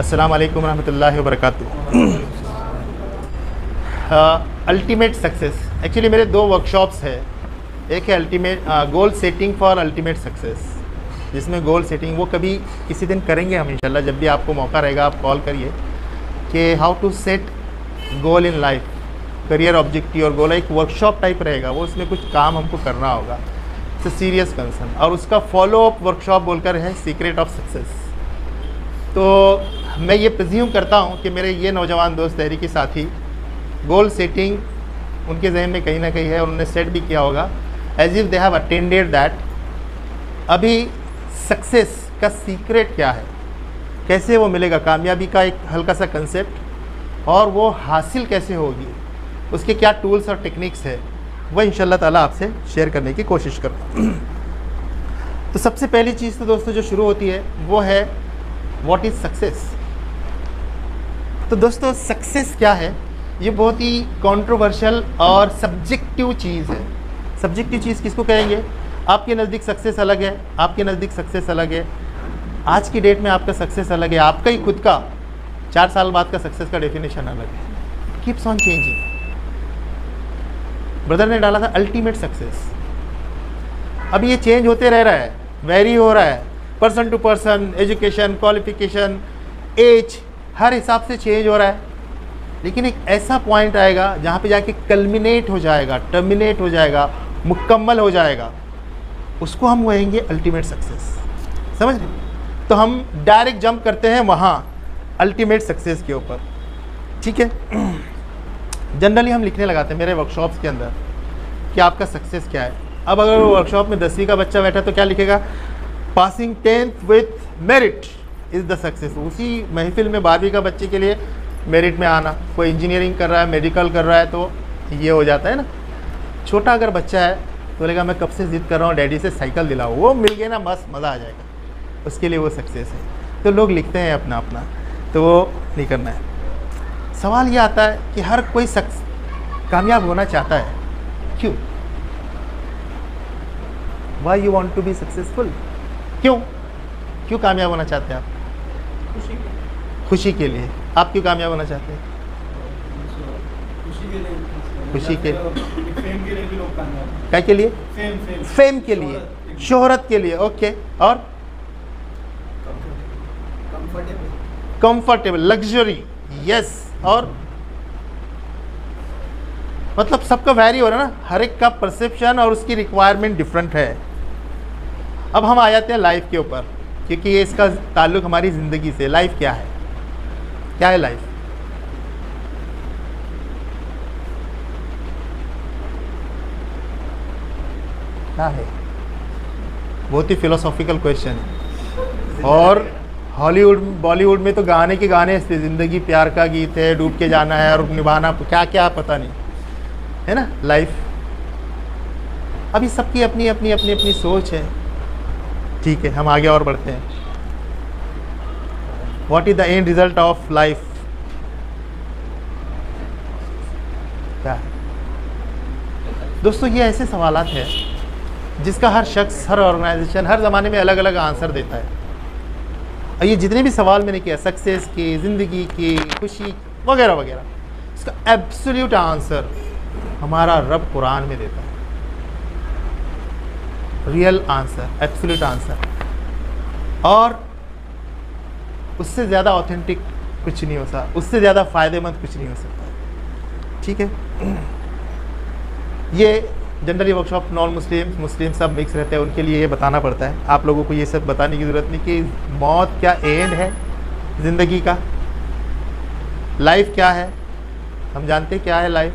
अस्सलाम वालेकुम रहमतुल्लाहि व बरकातुहू। अल्टीमेट सक्सेस, एक्चुअली मेरे दो वर्कशॉप्स है। एक है ultimate goal setting for ultimate success, जिसमें गोल सेटिंग वो कभी किसी दिन करेंगे हम इंशाल्लाह। जब भी आपको मौका रहेगा आप कॉल करिए कि how to set goal in life, career objective और गोल। एक वर्कशॉप टाइप रहेगा वो, उसमें कुछ काम हमको करना होगा, इट्स सीरियस कंसर्न। और उसका फॉलो अप वर्कशॉप बोलकर है सीक्रेट ऑफ सक्सेस। तो मैं ये प्रिज्यूम करता हूँ कि मेरे ये नौजवान दोस्त तहरीकी साथी गोल सेटिंग उनके जहन में कहीं ना कहीं है, उन्होंने सेट भी किया होगा as if they have attended that. अभी सक्सेस का सीक्रेट क्या है, कैसे वो मिलेगा, कामयाबी का एक हल्का सा कंसेप्ट, और वो हासिल कैसे होगी, उसके क्या टूल्स और टेक्निक्स है, वह इंशाल्लाह ताला आपसे शेयर करने की कोशिश करता हूँ। तो सबसे पहली चीज़ तो दोस्तों जो शुरू होती है वो है व्हाट इज़ सक्सेस। तो दोस्तों सक्सेस क्या है, ये बहुत ही कंट्रोवर्शियल और सब्जेक्टिव चीज़ है। सब्जेक्टिव चीज़ किसको कहेंगे? आपके नज़दीक सक्सेस अलग है, आपके नज़दीक सक्सेस अलग है, आज की डेट में आपका सक्सेस अलग है, आपका ही खुद का 4 साल बाद का सक्सेस का डेफिनेशन अलग है। Keeps on changing. ब्रदर ने डाला था अल्टीमेट सक्सेस, अब ये चेंज होते रह रहा है, वेरी हो रहा है, person to person, education, qualification, age, हर हिसाब से चेंज हो रहा है। लेकिन एक ऐसा पॉइंट आएगा जहाँ पे जाके कल्मिनेट हो जाएगा, टर्मिनेट हो जाएगा, मुकम्मल हो जाएगा, उसको हम कहेंगे अल्टीमेट सक्सेस। समझ रहे? तो हम डायरेक्ट जंप करते हैं वहाँ अल्टीमेट सक्सेस के ऊपर, ठीक है। जनरली हम लिखने लगाते हैं मेरे वर्कशॉप्स के अंदर कि आपका सक्सेस क्या है। अब अगर वर्कशॉप में 10वीं का बच्चा बैठा तो क्या लिखेगा? Passing 10th with merit is the success. उसी महफिल में 12वीं का बच्चे के लिए मेरिट में आना, कोई इंजीनियरिंग कर रहा है, मेडिकल कर रहा है, तो ये हो जाता है ना। छोटा अगर बच्चा है तो बोलेगा मैं कब से ज़िद कर रहा हूँ डैडी से साइकिल दिलाओ, वो मिल गया ना बस मज़ा आ जाएगा, उसके लिए वो सक्सेस है। तो लोग लिखते हैं अपना अपना, तो वो नहीं करना है। सवाल ये आता है कि हर कोई शख्स कामयाब होना चाहता है, क्यों? Why you want to be successful? क्यों कामयाब होना चाहते हैं आप? खुशी के लिए। आप क्यों कामयाब होना चाहते हैं? खुशी के क्या के लिए? फेम के लिए, शोहरत के लिए, ओके। और कंफर्टेबल, लग्जरी, यस। और मतलब सबका वैरी हो रहा है ना, हर एक का परसेप्शन और उसकी रिक्वायरमेंट डिफरेंट है। अब हम आ जाते हैं लाइफ के ऊपर, क्योंकि ये इसका ताल्लुक हमारी ज़िंदगी से। लाइफ क्या है? क्या है लाइफ? क्या है? बहुत ही फिलोसॉफिकल क्वेश्चन है। और हॉलीवुड बॉलीवुड में तो गाने के गाने ऐसे, ज़िंदगी प्यार का गीत है, डूब के जाना है और निभाना, क्या क्या पता नहीं है ना लाइफ। अभी सबकी अपनी अपनी अपनी अपनी सोच है, ठीक है। हम आगे और बढ़ते हैं। What is the end result of life? क्या है दोस्तों? ये ऐसे सवालात हैं जिसका हर शख्स, हर ऑर्गेनाइजेशन, हर ज़माने में अलग अलग आंसर देता है। और ये जितने भी सवाल मैंने किया, सक्सेस की, ज़िंदगी की, खुशी वगैरह वगैरह, इसका एब्सोल्यूट आंसर हमारा रब कुरान में देता है। रियल आंसर, एब्सोल्यूट आंसर, और उससे ज़्यादा ऑथेंटिक कुछ नहीं हो सकता, उससे ज़्यादा फ़ायदेमंद कुछ नहीं हो सकता, ठीक है। ये जनरली वर्कशॉप नॉन मुस्लिम, मुस्लिम सब मिक्स रहते हैं, उनके लिए ये बताना पड़ता है। आप लोगों को ये सब बताने की ज़रूरत नहीं कि मौत क्या एंड है ज़िंदगी का, लाइफ क्या है। हम जानते हैं क्या है लाइफ?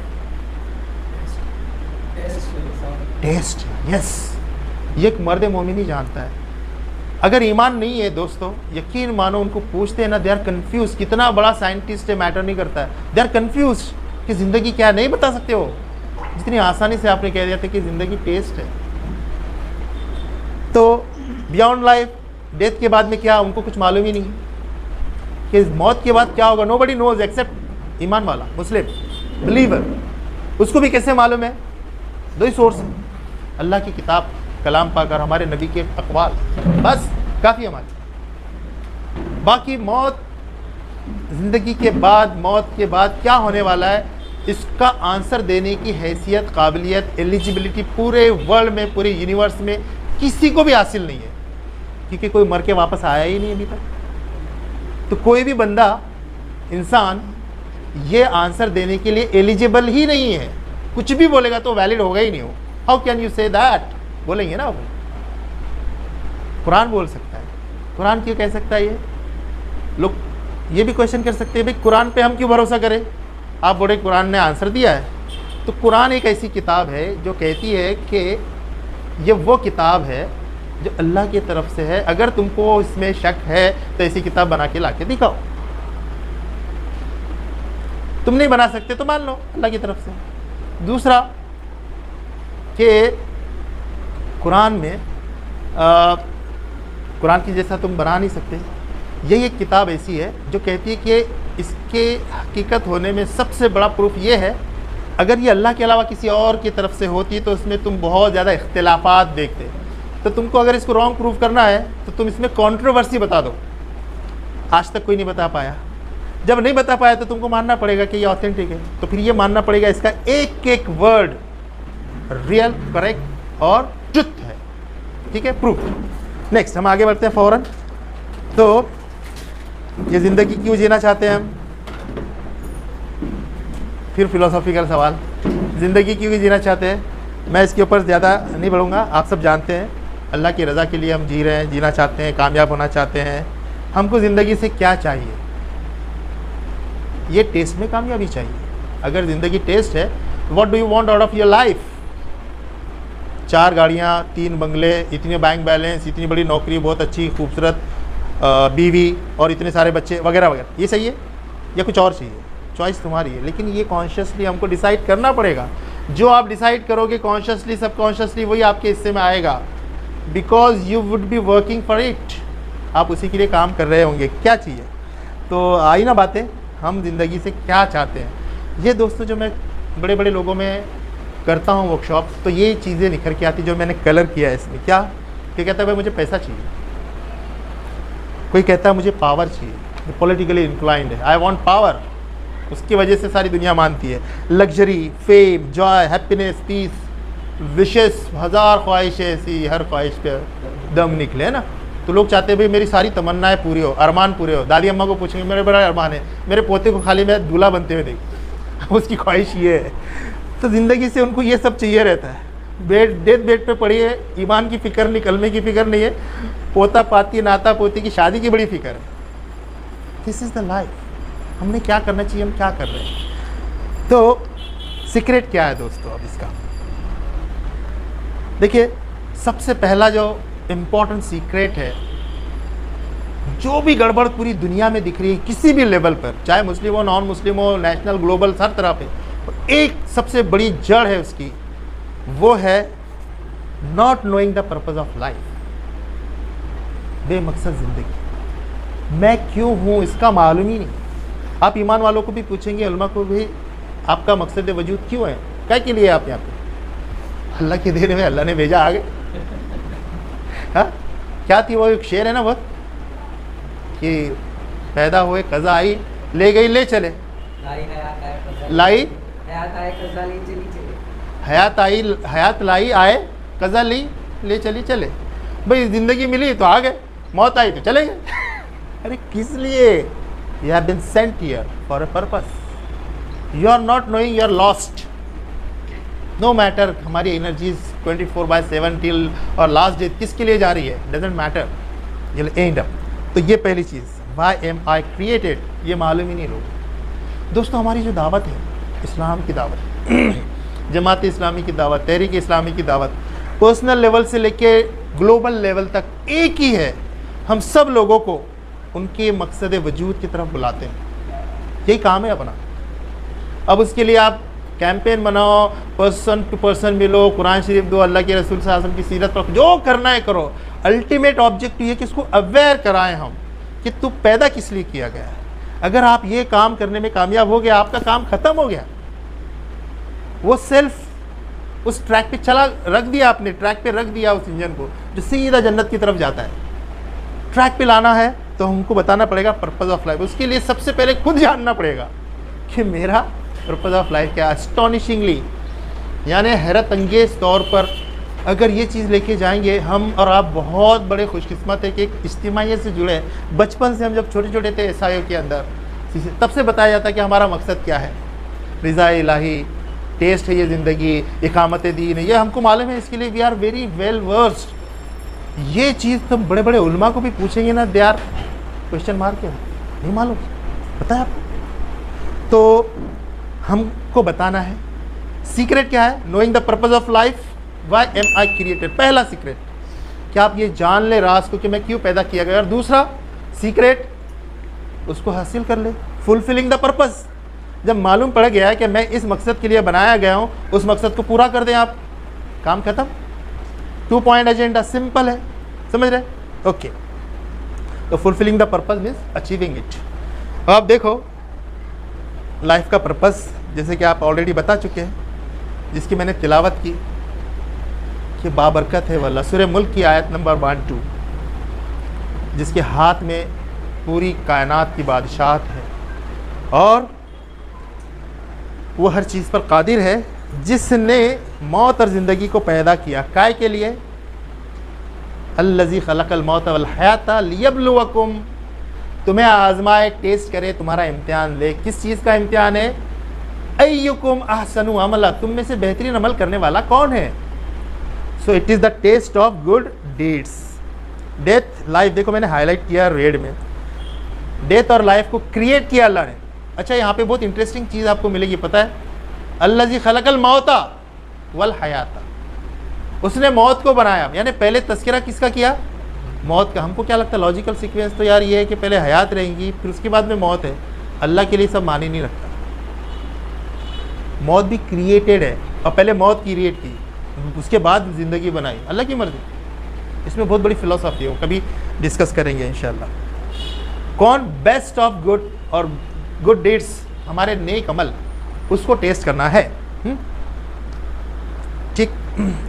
Test, yes. ये एक मर्द मोमिन ही जानता है। अगर ईमान नहीं है दोस्तों, यकीन मानो उनको पूछते हैं ना, दे आर कन्फ्यूज। कितना बड़ा साइंटिस्ट है, मैटर नहीं करता है, दे आर कन्फ्यूज कि ज़िंदगी क्या है, नहीं बता सकते हो। जितनी आसानी से आपने कह दिया था कि ज़िंदगी टेस्ट है। तो बियॉन्ड लाइफ, डेथ के बाद में क्या, उनको कुछ मालूम ही नहीं कि मौत के बाद क्या होगा। नोबडी नोज एक्सेप्ट ईमान वाला मुस्लिम बिलीवर। उसको भी कैसे मालूम है? दो ही सोर्स हैं, अल्लाह की किताब, कलाम पाक और हमारे नबी के अक़वाल, बस काफ़ी हमारे। बाकी मौत ज़िंदगी के बाद, मौत के बाद क्या होने वाला है, इसका आंसर देने की हैसियत, काबिलियत, एलिजिबिलिटी पूरे वर्ल्ड में, पूरे यूनिवर्स में किसी को भी हासिल नहीं है, क्योंकि कोई मर के वापस आया ही नहीं अभी तक। तो कोई भी बंदा, इंसान ये आंसर देने के लिए एलिजिबल ही नहीं है। कुछ भी बोलेगा तो वैलिड होगा ही नहीं हो। How can you say that, बोलेंगे ना वो। कुरान बोल सकता है, कुरान क्यों कह सकता है? ये लोग ये भी क्वेश्चन कर सकते हैं, भाई कुरान पे हम क्यों भरोसा करें? आप बोले कुरान ने आंसर दिया है। तो कुरान एक ऐसी किताब है जो कहती है कि ये वो किताब है जो अल्लाह की तरफ से है, अगर तुमको इसमें शक है तो ऐसी किताब बना के ला के दिखाओ। तुम नहीं बना सकते तो मान लो अल्लाह की तरफ से। दूसरा कि कुरान में कुरान की जैसा तुम बना नहीं सकते। यही एक किताब ऐसी है जो कहती है कि इसके हकीकत होने में सबसे बड़ा प्रूफ ये है, अगर ये अल्लाह के अलावा किसी और की तरफ से होती तो इसमें तुम बहुत ज़्यादा इख्तिलाफात देखते। तो तुमको अगर इसको रॉन्ग प्रूफ करना है तो तुम इसमें कंट्रोवर्सी बता दो। आज तक कोई नहीं बता पाया। जब नहीं बता पाया तो तुमको मानना पड़ेगा कि ये ऑथेंटिक है। तो फिर ये मानना पड़ेगा इसका एक एक वर्ड रियल, करेक्ट और ट्रुथ है। ठीक है, प्रूफ। नेक्स्ट हम आगे बढ़ते हैं फ़ौरन। तो ये ज़िंदगी क्यों जीना चाहते हैं हम? फिर फिलोसॉफिकल सवाल, ज़िंदगी क्यों जीना चाहते हैं? मैं इसके ऊपर ज़्यादा नहीं बढ़ूँगा। आप सब जानते हैं अल्लाह की रज़ा के लिए हम जी रहे हैं, जीना चाहते हैं, कामयाब होना चाहते हैं। हमको ज़िंदगी से क्या चाहिए? ये टेस्ट में कामयाबी चाहिए। अगर ज़िंदगी टेस्ट है, what do you want out of your life? 4 गाड़ियाँ, 3 बंगले, इतने बैंक बैलेंस, इतनी बड़ी नौकरी, बहुत अच्छी खूबसूरत बीवी और इतने सारे बच्चे वगैरह वगैरह, ये सही है या कुछ और चाहिए? चॉइस तुम्हारी है, लेकिन ये कॉन्शियसली हमको डिसाइड करना पड़ेगा। जो आप डिसाइड करोगे कॉन्शियसली, सबकॉन्शियसली, वही आपके हिस्से में आएगा, because you would be working for it. आप उसी के लिए काम कर रहे होंगे। क्या चाहिए? तो आई ना बातें, हम ज़िंदगी से क्या चाहते हैं। ये दोस्तों जो मैं बड़े बड़े लोगों में करता हूँ वर्कशॉप, तो ये चीज़ें निखर के आती जो मैंने कलर किया है इसमें। क्या कहता है? भाई मुझे पैसा चाहिए, कोई कहता है मुझे पावर चाहिए, पॉलिटिकली इंक्लाइंड है, आई वांट पावर, उसकी वजह से सारी दुनिया मानती है। Luxury, fame, joy, happiness, peace, wishes, 1000 ख्वाहिशें ऐसी, हर ख्वाहिश पे दम निकले, है ना। तो लोग चाहते हैं भाई मेरी सारी तमन्नाएं पूरी हो, अरमान पूरे हो। दादी अम्मा को पूछेंगे मेरे बड़ा अरमान है, मेरे पोते को खाली मैं दूल्हा बनते हुए देख, उसकी ख्वाहिश ये है। तो ज़िंदगी से उनको ये सब चाहिए रहता है। डेथ बेड पे पड़ी है, ईमान की फ़िक्र नहीं, कलमे की फ़िक्र नहीं है, पोता पाती, नाता पोती की शादी की बड़ी फ़िक्र है। This is the life. हमने क्या करना चाहिए, हम क्या कर रहे हैं। तो सीक्रेट क्या है दोस्तों अब इसका? देखिए, सबसे पहला जो इम्पोर्टेंट सीक्रेट है, जो भी गड़बड़ पूरी दुनिया में दिख रही है किसी भी लेवल पर, चाहे मुस्लिम हो, नॉन मुस्लिम हो, नेशनल, ग्लोबल, हर तरह पे, एक सबसे बड़ी जड़ है उसकी, वो है not knowing the purpose of life. बेमकसद ज़िंदगी, मैं क्यों हूँ इसका मालूम ही नहीं। आप ईमान वालों को भी पूछेंगे, उलमा को भी, आपका मकसद वजूद क्यों है, क्या के लिए आप यहाँ पे? अल्लाह की देन में अल्लाह ने भेजा, आगे। हाँ, क्या थी वो? एक शेर है ना बहुत, कि पैदा हुए कज़ा आई, ले गई ले चले, लाई हयात आई, हयात लाई आए, कज़ा ली ले चली चले। भाई ज़िंदगी मिली तो आ गए, मौत आई तो चले गए। अरे किस लिए? You have been sent here for a purpose. You are not knowing, you are lost. No matter हमारी एनर्जीज 24/7 till और लास्ट डे किसके लिए जा रही है, doesn't matter. You'll end up. तो ये पहली चीज़, why am I created, ये मालूम ही नहीं लोग। दोस्तों हमारी जो दावत है, इस्लाम की दावत, जमात इस्लामी की दावत, तहरीक इस्लामी की दावत, पर्सनल लेवल से लेके ग्लोबल लेवल तक एक ही है। हम सब लोगों को उनके मकसद वजूद की तरफ बुलाते हैं। यही काम है अपना। अब उसके लिए आप कैंपेन बनाओ, पर्सन टू पर्सन मिलो, कुरान शरीफ दो, अल्लाह के रसूल सल्लल्लाहु अलैहि वसल्लम की सीरत पर, जो करना है करो। अल्टीमेट ऑब्जेक्टिव ये कि इसको अवेयर कराएं हम कि तू पैदा किस लिए किया गया है। अगर आप ये काम करने में कामयाब हो गया, आपका काम ख़त्म हो गया। वो सेल्फ उस ट्रैक पे चला, रख दिया आपने, ट्रैक पे रख दिया उस इंजन को जो सीधा जन्नत की तरफ जाता है। ट्रैक पे लाना है तो हमको बताना पड़ेगा पर्पज़ ऑफ लाइफ। उसके लिए सबसे पहले खुद जानना पड़ेगा कि मेरा पर्पज़ ऑफ लाइफ क्या है। एस्टोनिशिंगली, यानी हैरत अंगेज़ तौर पर अगर ये चीज़ लेके जाएंगे हम और आप, बहुत बड़े खुशकिस्मत है कि एक इज्तिमाइयत से जुड़े हैं। बचपन से हम जब छोटे छोटे थे एसआईओ के अंदर, तब से बताया जाता है कि हमारा मकसद क्या है, रिज़ा इलाही, टेस्ट है ये ज़िंदगी, इकामत दीन है, ये हमको मालूम है। इसके लिए we are very well versed. ये चीज़ तो बड़े बड़े उलमा को भी पूछेंगे ना, दे आर क्वेश्चन मार्क है, नहीं मालूम, पता है आपको? तो हमको बताना है सीक्रेट क्या है, knowing the purpose of life, why am I created. पहला सीक्रेट कि आप ये जान ले राज को कि मैं क्यों पैदा किया गया। और दूसरा सीक्रेट, उसको हासिल कर ले, फुलफिलिंग द पर्पज़। जब मालूम पड़ गया है कि मैं इस मकसद के लिए बनाया गया हूँ, उस मकसद को पूरा कर दें आप, काम खत्म। 2 पॉइंट एजेंडा, सिंपल है, समझ रहे? ओके। तो fulfilling the purpose means achieving it. अब आप देखो लाइफ का पर्पज़, जैसे कि आप ऑलरेडी बता चुके हैं, जिसकी मैंने तिलावत की कि बाबरकत है वल्लाह, सूरह मुल्क की आयत नंबर 1-2, जिसके हाथ में पूरी कायनात की बादशाहत है और वो हर चीज़ पर कादिर है, जिसने मौत और ज़िंदगी को पैदा किया काय के लिए, अल्लज़ी खलक़ल मौत वल हयाता लियब्लुवकुम, तुम्हें आज़माए, टेस्ट करे, तुम्हारा इम्तिहान ले। किस चीज़ का इम्तिहान है? अय्युकुम अहसनु अमला, तुम में से बेहतरीन अमल करने वाला कौन है। So it is the test of good deeds. Death life, देखो मैंने हाईलाइट किया रेड में, डेथ और लाइफ को क्रिएट किया अल्लाह ने। अच्छा, यहाँ पे बहुत इंटरेस्टिंग चीज़ आपको मिलेगी, पता है? अल्लज़ी खलक़ल मौता वल हयाता, उसने मौत को बनाया, यानी पहले तज़किरा किसका किया? मौत का। हमको क्या लगता है लॉजिकल सीक्वेंस तो यार ये है कि पहले हयात रहेंगी फिर उसके बाद में मौत है। अल्लाह के लिए सब मानी नहीं रखता। मौत भी क्रिएटेड है और पहले मौत क्रिएट की, उसके बाद ज़िंदगी बनाई, अल्लाह की मर्ज़ी। इसमें बहुत बड़ी फ़िलॉसफी है, वो कभी डिस्कस करेंगे इंशाल्लाह। कौन बेस्ट ऑफ गुड और गुड डीड्स, हमारे नेक अमल, उसको टेस्ट करना है। ठीक,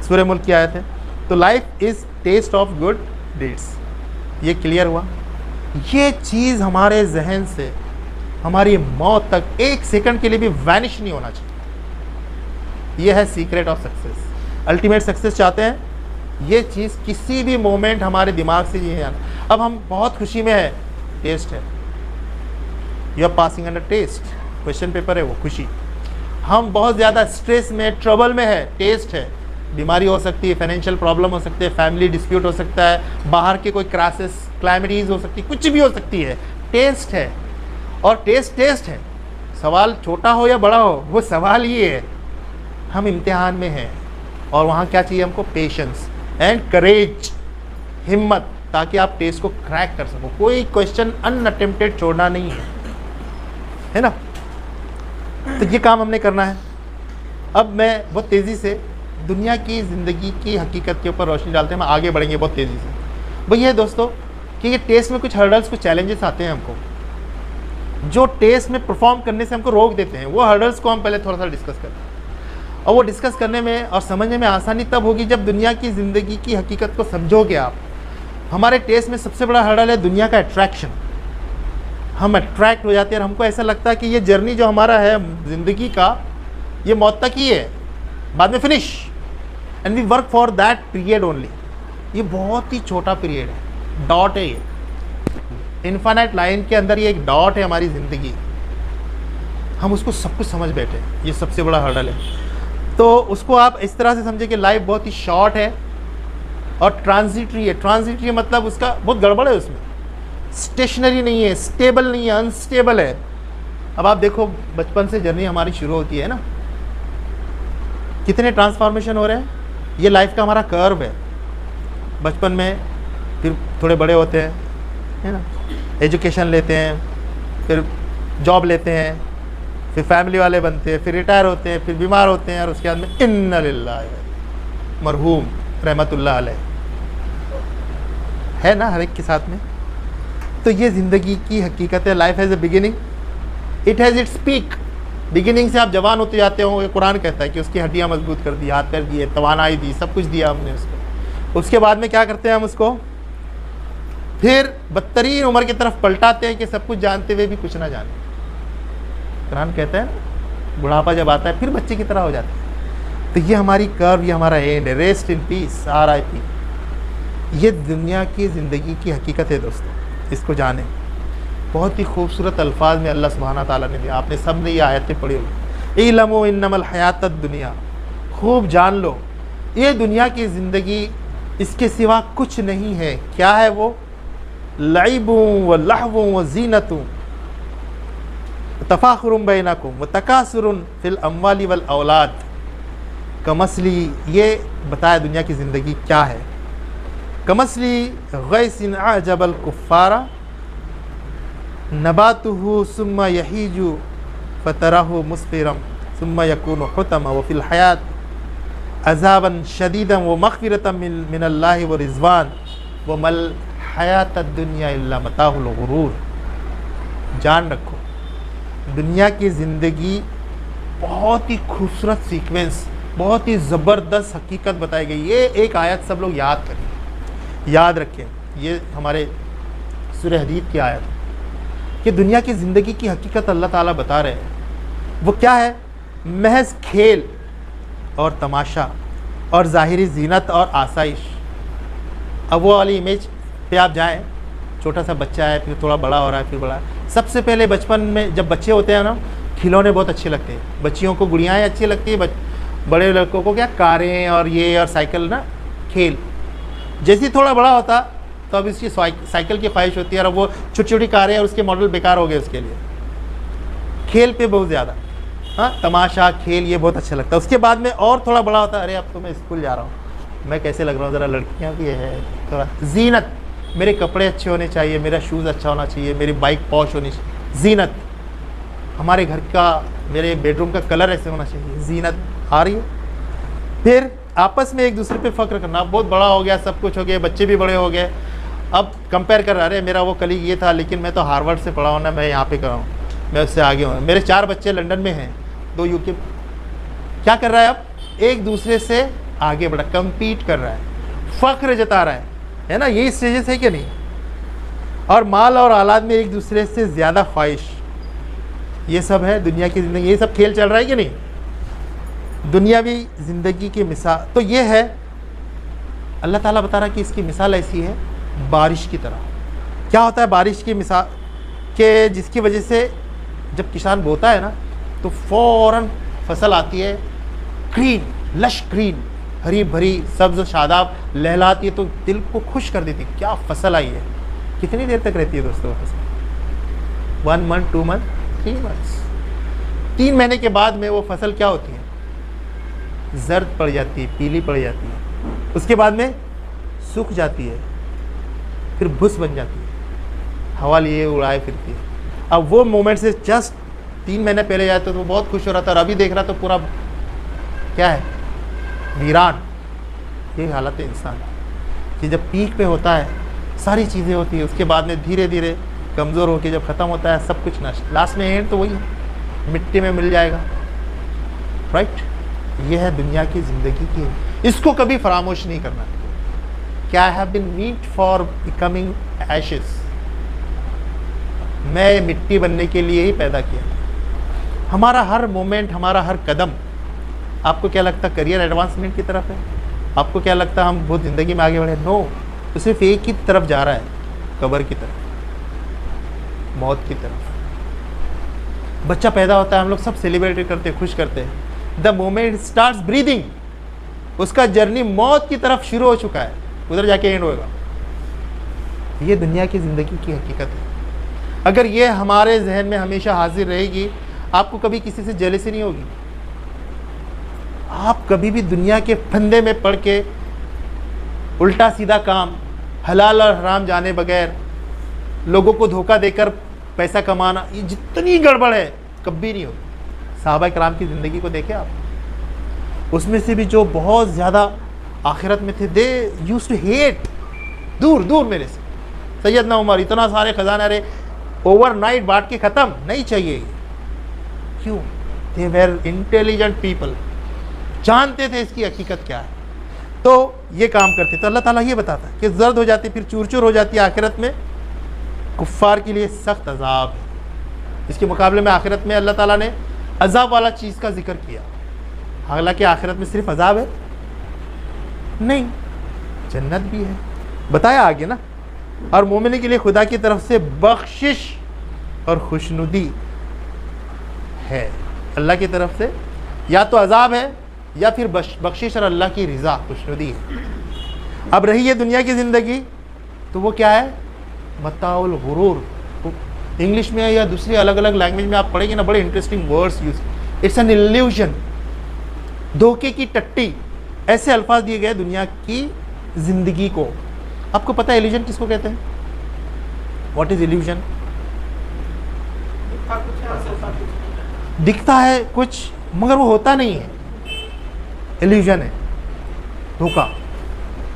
सूरह मुल्क की आयत है। तो life is test of good deeds, ये क्लियर हुआ। ये चीज़ हमारे जहन से हमारी मौत तक एक सेकंड के लिए भी वैनिश नहीं होना चाहिए। ये है secret of success. Ultimate success चाहते हैं, ये चीज़ किसी भी मोमेंट हमारे दिमाग से ये आना। अब हम बहुत खुशी में है, टेस्ट है, you are passing under test, question paper है वो खुशी। हम बहुत ज़्यादा स्ट्रेस में, ट्रबल में है, टेस्ट है, बीमारी हो सकती है, फाइनेंशियल प्रॉब्लम हो सकती है, फैमिली डिस्प्यूट हो सकता है, बाहर के कोई क्राइसिस, क्लाइमेटीज हो सकती है, कुछ भी हो सकती है, टेस्ट है। और टेस्ट है, सवाल छोटा हो या बड़ा हो, वो सवाल ये है, हम इम्तिहान में हैं और वहाँ क्या चाहिए हमको? पेशेंस एंड करेज, हिम्मत, ताकि आप टेस्ट को क्रैक कर सको। कोई क्वेश्चन अनअटेम्प्टेड छोड़ना नहीं है ना? तो ये काम हमने करना है। अब मैं बहुत तेज़ी से दुनिया की ज़िंदगी की हकीकत के ऊपर रोशनी डालते हैं, हम आगे बढ़ेंगे बहुत तेज़ी से। वही है दोस्तों कि ये टेस्ट में कुछ हर्डल्स, कुछ चैलेंजेस आते हैं हमको, जो टेस्ट में परफॉर्म करने से हमको रोक देते हैं। वो हर्डल्स को हम पहले थोड़ा सा डिस्कस करते हैं, और वो डिस्कस करने में और समझने में आसानी तब होगी जब दुनिया की ज़िंदगी की हकीकत को समझोगे आप। हमारे टेस्ट में सबसे बड़ा हर्डल है दुनिया का अट्रैक्शन। हम अट्रैक्ट हो जाते हैं और हमको ऐसा लगता है कि ये जर्नी जो हमारा है ज़िंदगी का, ये मौत तक ही है, बाद में finish, and we work for that period only. ये बहुत ही छोटा पीरियड है, डॉट है, ये इनफाइनाइट लाइन के अंदर ये एक डॉट है हमारी ज़िंदगी। हम उसको सब कुछ समझ बैठे, ये सबसे बड़ा हर्डल है। तो उसको आप इस तरह से समझे कि लाइफ बहुत ही शॉर्ट है और ट्रांजिटरी है। ट्रांजिटरी मतलब उसका बहुत गड़बड़ है, उसमें स्टेशनरी नहीं है, स्टेबल नहीं है, अनस्टेबल है। अब आप देखो बचपन से जर्नी हमारी शुरू होती है ना, कितने ट्रांसफॉर्मेशन हो रहे हैं। ये लाइफ का हमारा कर्व है। बचपन में, फिर थोड़े बड़े होते हैं, है ना, एजुकेशन लेते हैं, फिर जॉब लेते हैं, फिर फैमिली वाले बनते हैं, फिर रिटायर होते हैं, फिर बीमार होते हैं, और उसके बाद में इन्ना लिल्लाह मरहूम रहमतुल्लाह अलैह है ना हर एक के साथ में। तो ये ज़िंदगी की हकीकत है। Life has a beginning, it has its peak. Beginning से आप जवान होते जाते हो, ये कुरान कहता है कि उसकी हड्डियाँ मजबूत कर दी, हाथ पैर दिए, तवानाई दी, सब कुछ दिया हमने उसको। उसके बाद में क्या करते हैं हम उसको? फिर बदतरीन उम्र की तरफ पलटाते हैं कि सब कुछ जानते हुए भी कुछ ना जाने। कुरान कहता है बुढ़ापा जब आता है फिर बच्चे की तरह हो जाते हैं। तो ये हमारी कर्व, ये हमारा एंड है। Rest in peace, RIP। ये दुनिया की ज़िंदगी की हकीकत है दोस्तों, इसको जाने। बहुत ही खूबसूरत अल्फाज में अल्लाह सुब्हाना ताला ने दिया, आपने सब ने ये आयतें पढ़ी होगी। इल्मु इन्नमल हयातद दुनिया, खूब जान लो ये दुनिया की ज़िंदगी इसके सिवा कुछ नहीं है। क्या है वो? लइबुन व लहवुन व ज़ीनतुन तफाखुरुन बैनकुम व तकासुरुन फिल अम्वाली वल औलाद। कमसली, ये बताया दुनिया की ज़िंदगी क्या है। कमसली गैसिन अजबल कुफ़ारा नबातुहु सुम्मा यहीजु फतरहु मुस्फिरम सुम्मा यकूनु हुतमा व फिल हयात अज़ाबन शदीदन व मग़फ़िरतम मिनल्लाहि व रिज़वान व मल हयातद दुनिया इल्ला मताहुल गुरूर। जान रखो दुनिया की ज़िंदगी बहुत ही खूबसूरत सीक्वेंस, बहुत ही ज़बरदस्त हकीकत बताई गई। ये एक आयत सब लोग याद करें, याद रखें। ये हमारे सूरह हदीद की आयत कि दुनिया की ज़िंदगी की हकीकत अल्लाह ताला बता रहे हैं। वो क्या है? महज खेल और तमाशा और ज़ाहिरी ज़ीनत और आसाइश। अब वो वाली इमेज पे आप जाएं, छोटा सा बच्चा है, फिर थोड़ा बड़ा हो रहा है, फिर बड़ा। सबसे पहले बचपन में जब बच्चे होते हैं ना, खिलौने बहुत अच्छे लगते हैं। बच्चियों को गुड़ियाएँ अच्छी लगती है, बड़े लड़कों को क्या कारें और ये और साइकिल ना, खेल। जैसे ही थोड़ा बड़ा होता तो अब इसकी साइकिल की ख्वाहिश होती है, और वो छोटी छोटी कारें और उसके मॉडल बेकार हो गए उसके लिए। खेल पे बहुत ज़्यादा, हाँ, तमाशा खेल ये बहुत अच्छा लगता है। उसके बाद में और थोड़ा बड़ा होता है, अरे अब तो मैं स्कूल जा रहा हूँ, मैं कैसे लग रहा हूँ, ज़रा लड़कियाँ भी है, थोड़ा जीनत, मेरे कपड़े अच्छे होने चाहिए, मेरा शूज़ अच्छा होना चाहिए, मेरी बाइक पॉश होनी चाहिए, जीनत, हमारे घर का, मेरे बेडरूम का कलर ऐसे होना चाहिए, जीनत आ रही है। फिर आपस में एक दूसरे पे फ़ख्र करना। बहुत बड़ा हो गया, सब कुछ हो गया, बच्चे भी बड़े हो गए, अब कंपेयर कर रहा है, मेरा वो कलीग ये था लेकिन मैं तो हार्वर्ड से पढ़ा हूँ ना, मैं यहाँ पे कर रहा हूँ, मैं उससे आगे हूँ, मेरे 4 बच्चे लंदन में हैं, 2 UK। क्या कर रहा है? अब एक दूसरे से आगे बढ़ा, कम्पीट कर रहा है, फ़ख्र जता रहा है ना। यही स्टेजेस है कि नहीं? और माल और औलाद में एक दूसरे से ज़्यादा ख्वाहिश, ये सब है दुनिया की ज़िंदगी। ये सब खेल चल रहा है कि नहीं? दुनियावी ज़िंदगी की मिसाल तो ये है। अल्लाह ताला बता रहा है कि इसकी मिसाल ऐसी है बारिश की तरह। क्या होता है बारिश की मिसाल? के जिसकी वजह से जब किसान बोता है ना तो फ़ौरन फसल आती है, ग्रीन, लश ग्रीन, हरी भरी सब्ज़ शादाब लहलाती है, तो दिल को खुश कर देती है, क्या फसल आई है। कितनी देर तक रहती है दोस्तों फसल? 1 मंथ, 2 मंथ, 3 मंथ्स। 3 महीने के बाद में वो फसल क्या होती है? जर्द पड़ जाती है, पीली पड़ जाती है, उसके बाद में सूख जाती है, फिर भुस बन जाती है, हवा लिए उड़ाए फिरती है। अब वो मोमेंट से जस्ट 3 महीने पहले जाए तो वो बहुत खुश हो रहा था, और अभी देख रहा तो पूरा क्या है? वीरान। ये हालत है इंसान कि जब पीक पे होता है सारी चीज़ें होती है, उसके बाद में धीरे धीरे कमज़ोर होकर जब ख़त्म होता है सब कुछ नष्ट, लास्ट में एंड तो वही मिट्टी में मिल जाएगा। राइट? ये है दुनिया की ज़िंदगी की, इसको कभी फरामोश नहीं करना। क्या I have been meant for becoming ashes, मैं मिट्टी बनने के लिए ही पैदा किया। हमारा हर मोमेंट, हमारा हर कदम, आपको क्या लगता है करियर एडवांसमेंट की तरफ है? आपको क्या लगता है हम बहुत ज़िंदगी में आगे बढ़े? नो, तो सिर्फ एक ही तरफ जा रहा है, कब्र की तरफ, मौत की तरफ। बच्चा पैदा होता है, हम लोग सब सेलिब्रेट करते हैं, खुश करते हैं। द मोमेंट स्टार्ट्स ब्रीदिंग, उसका जर्नी मौत की तरफ शुरू हो चुका है, उधर जाके एंड होएगा। ये दुनिया की ज़िंदगी की हकीकत है। अगर ये हमारे जहन में हमेशा हाजिर रहेगी, आपको कभी किसी से जेलसी नहीं होगी। आप कभी भी दुनिया के फंदे में पड़ के उल्टा सीधा काम, हलाल और हराम जाने बगैर, लोगों को धोखा देकर पैसा कमाना, ये जितनी गड़बड़ है कभी नहीं होगी। सहाबा किराम की ज़िंदगी को देखें आप, उसमें से भी जो बहुत ज़्यादा आखिरत में थे, दे यूज्ड टू हेट, दूर दूर मेरे से। सैयदना उमर, इतना सारे खजाना रे ओवरनाइट बांट के ख़त्म नहीं चाहिए। क्यों? दे वेर इंटेलिजेंट पीपल, जानते थे इसकी हकीकत क्या है, तो ये काम करते। तो अल्लाह ताला ये बताता है कि जर्द हो जाती, फिर चूर चूर हो जाती है आखिरत में, कुफ्फार के लिए सख्त अजाब है। इसके मुकाबले में आखिरत में अल्लाह ताला ने अजाब वाला चीज़ का जिक्र किया। हालांकि आखिरत में सिर्फ अजाब है नहीं, जन्नत भी है, बताया आगे ना। और मोमिन के लिए खुदा की तरफ से बख्शिश और खुशनुदी है। अल्लाह की तरफ से या तो अजाब है या फिर बख्शिश और अल्लाह की रिज़ा, खुशनुदी है। अब रही है दुनिया की ज़िंदगी, तो वो क्या है? मताउल गुरूर। इंग्लिश में या दूसरी अलग अलग लैंग्वेज में आप पढ़ेंगे ना, बड़े interesting words use, it's an illusion, धोखे की टट्टी, ऐसे अल्फाज दिए गए दुनिया की ज़िंदगी को। आपको पता है इल्यूजन किसको कहते हैं? What is illusion? दिखता है कुछ मगर वो होता नहीं है, इल्यूजन है, धोखा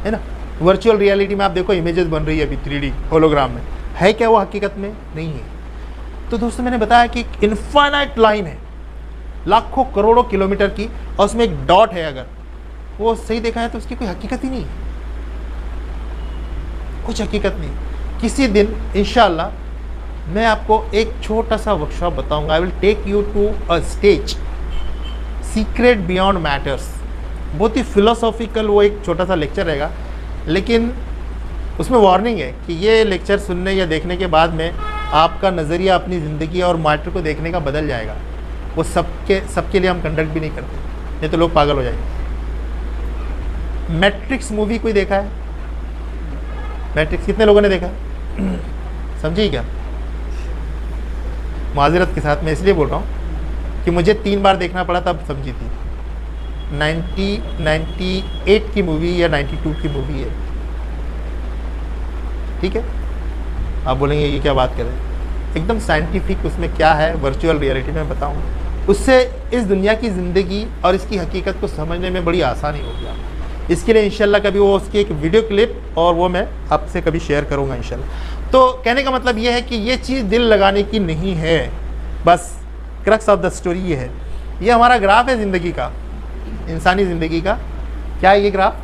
है ना। वर्चुअल रियलिटी में आप देखो इमेजेस बन रही है अभी 3D होलोग्राम में, है क्या वो हकीकत में? नहीं है। तो दोस्तों मैंने बताया कि इनफाइनाइट लाइन है, लाखों करोड़ों किलोमीटर की, और उसमें एक डॉट है, अगर वो सही देखा है तो उसकी कोई हकीकत ही नहीं है, कुछ हकीकत नहीं। किसी दिन इंशाअल्लाह मैं आपको एक छोटा सा वर्कशॉप बताऊंगा। I will take you to a stage, secret beyond matters, बहुत ही फिलोसॉफिकल वो एक छोटा सा लेक्चर रहेगा, लेकिन उसमें वार्निंग है कि ये लेक्चर सुनने या देखने के बाद में आपका नज़रिया अपनी ज़िंदगी और मैटर को देखने का बदल जाएगा। वो सबके लिए हम कंडक्ट भी नहीं करते, नहीं तो लोग पागल हो जाएंगे। मैट्रिक्स मूवी कोई देखा है? मैट्रिक्स कितने लोगों ने देखा है? समझिए क्या? माजरत के साथ मैं इसलिए बोल रहा हूँ कि मुझे 3 बार देखना पड़ा तब समझी थी। 98 की मूवी या 92 की मूवी है, ठीक है। आप बोलेंगे ये क्या बात कर रहे हैं, एकदम साइंटिफिक उसमें क्या है, वर्चुअल रियलिटी में बताऊँ, उससे इस दुनिया की ज़िंदगी और इसकी हकीकत को समझने में बड़ी आसानी होगी आपको। इसके लिए इंशाल्लाह कभी वो उसकी एक वीडियो क्लिप और वो मैं आपसे कभी शेयर करूँगा इंशाल्लाह। तो कहने का मतलब ये है कि ये चीज़ दिल लगाने की नहीं है, बस क्रक्स ऑफ द स्टोरी ये है। ये हमारा ग्राफ है ज़िंदगी का, इंसानी ज़िंदगी का। क्या है ये ग्राफ?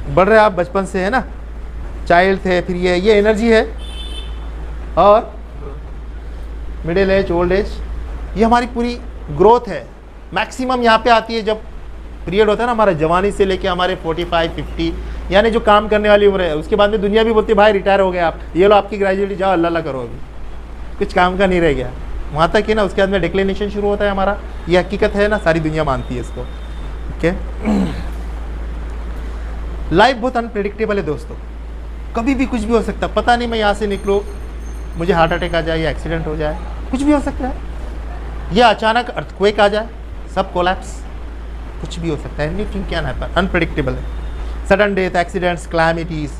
बढ़ रहे आप बचपन से, है ना, चाइल्ड थे, फिर ये एनर्जी है, और मिडिल एज, ओल्ड एज, ये हमारी पूरी ग्रोथ है। मैक्सिमम यहाँ पे आती है जब पीरियड होता है ना हमारा, जवानी से लेके हमारे 45-50, यानी जो काम करने वाली उम्र है। उसके बाद में दुनिया भी बोलती है भाई रिटायर हो गए आप, ये लो आपकी ग्रेजुएटी, जाओ अल्लाह करो, अभी कुछ काम का नहीं रह गया, वहाँ तक है ना। उसके बाद में डिक्लिनेशन शुरू होता है हमारा, ये हकीकत है ना, सारी दुनिया मानती है इसको। ओके, लाइफ बहुत अनप्रेडिक्टेबल है दोस्तों, कभी भी कुछ भी हो सकता है। पता नहीं मैं यहाँ से निकलूँ, मुझे हार्ट अटैक आ जाए या एक्सीडेंट हो जाए, कुछ भी हो सकता है, या अचानक अर्थक्वेक आ जाए, सब कोलैप्स, कुछ भी हो सकता है। एनीथिंग कैन हैपन, अनप्रेडिक्टेबल है। Sudden death, accidents, calamities,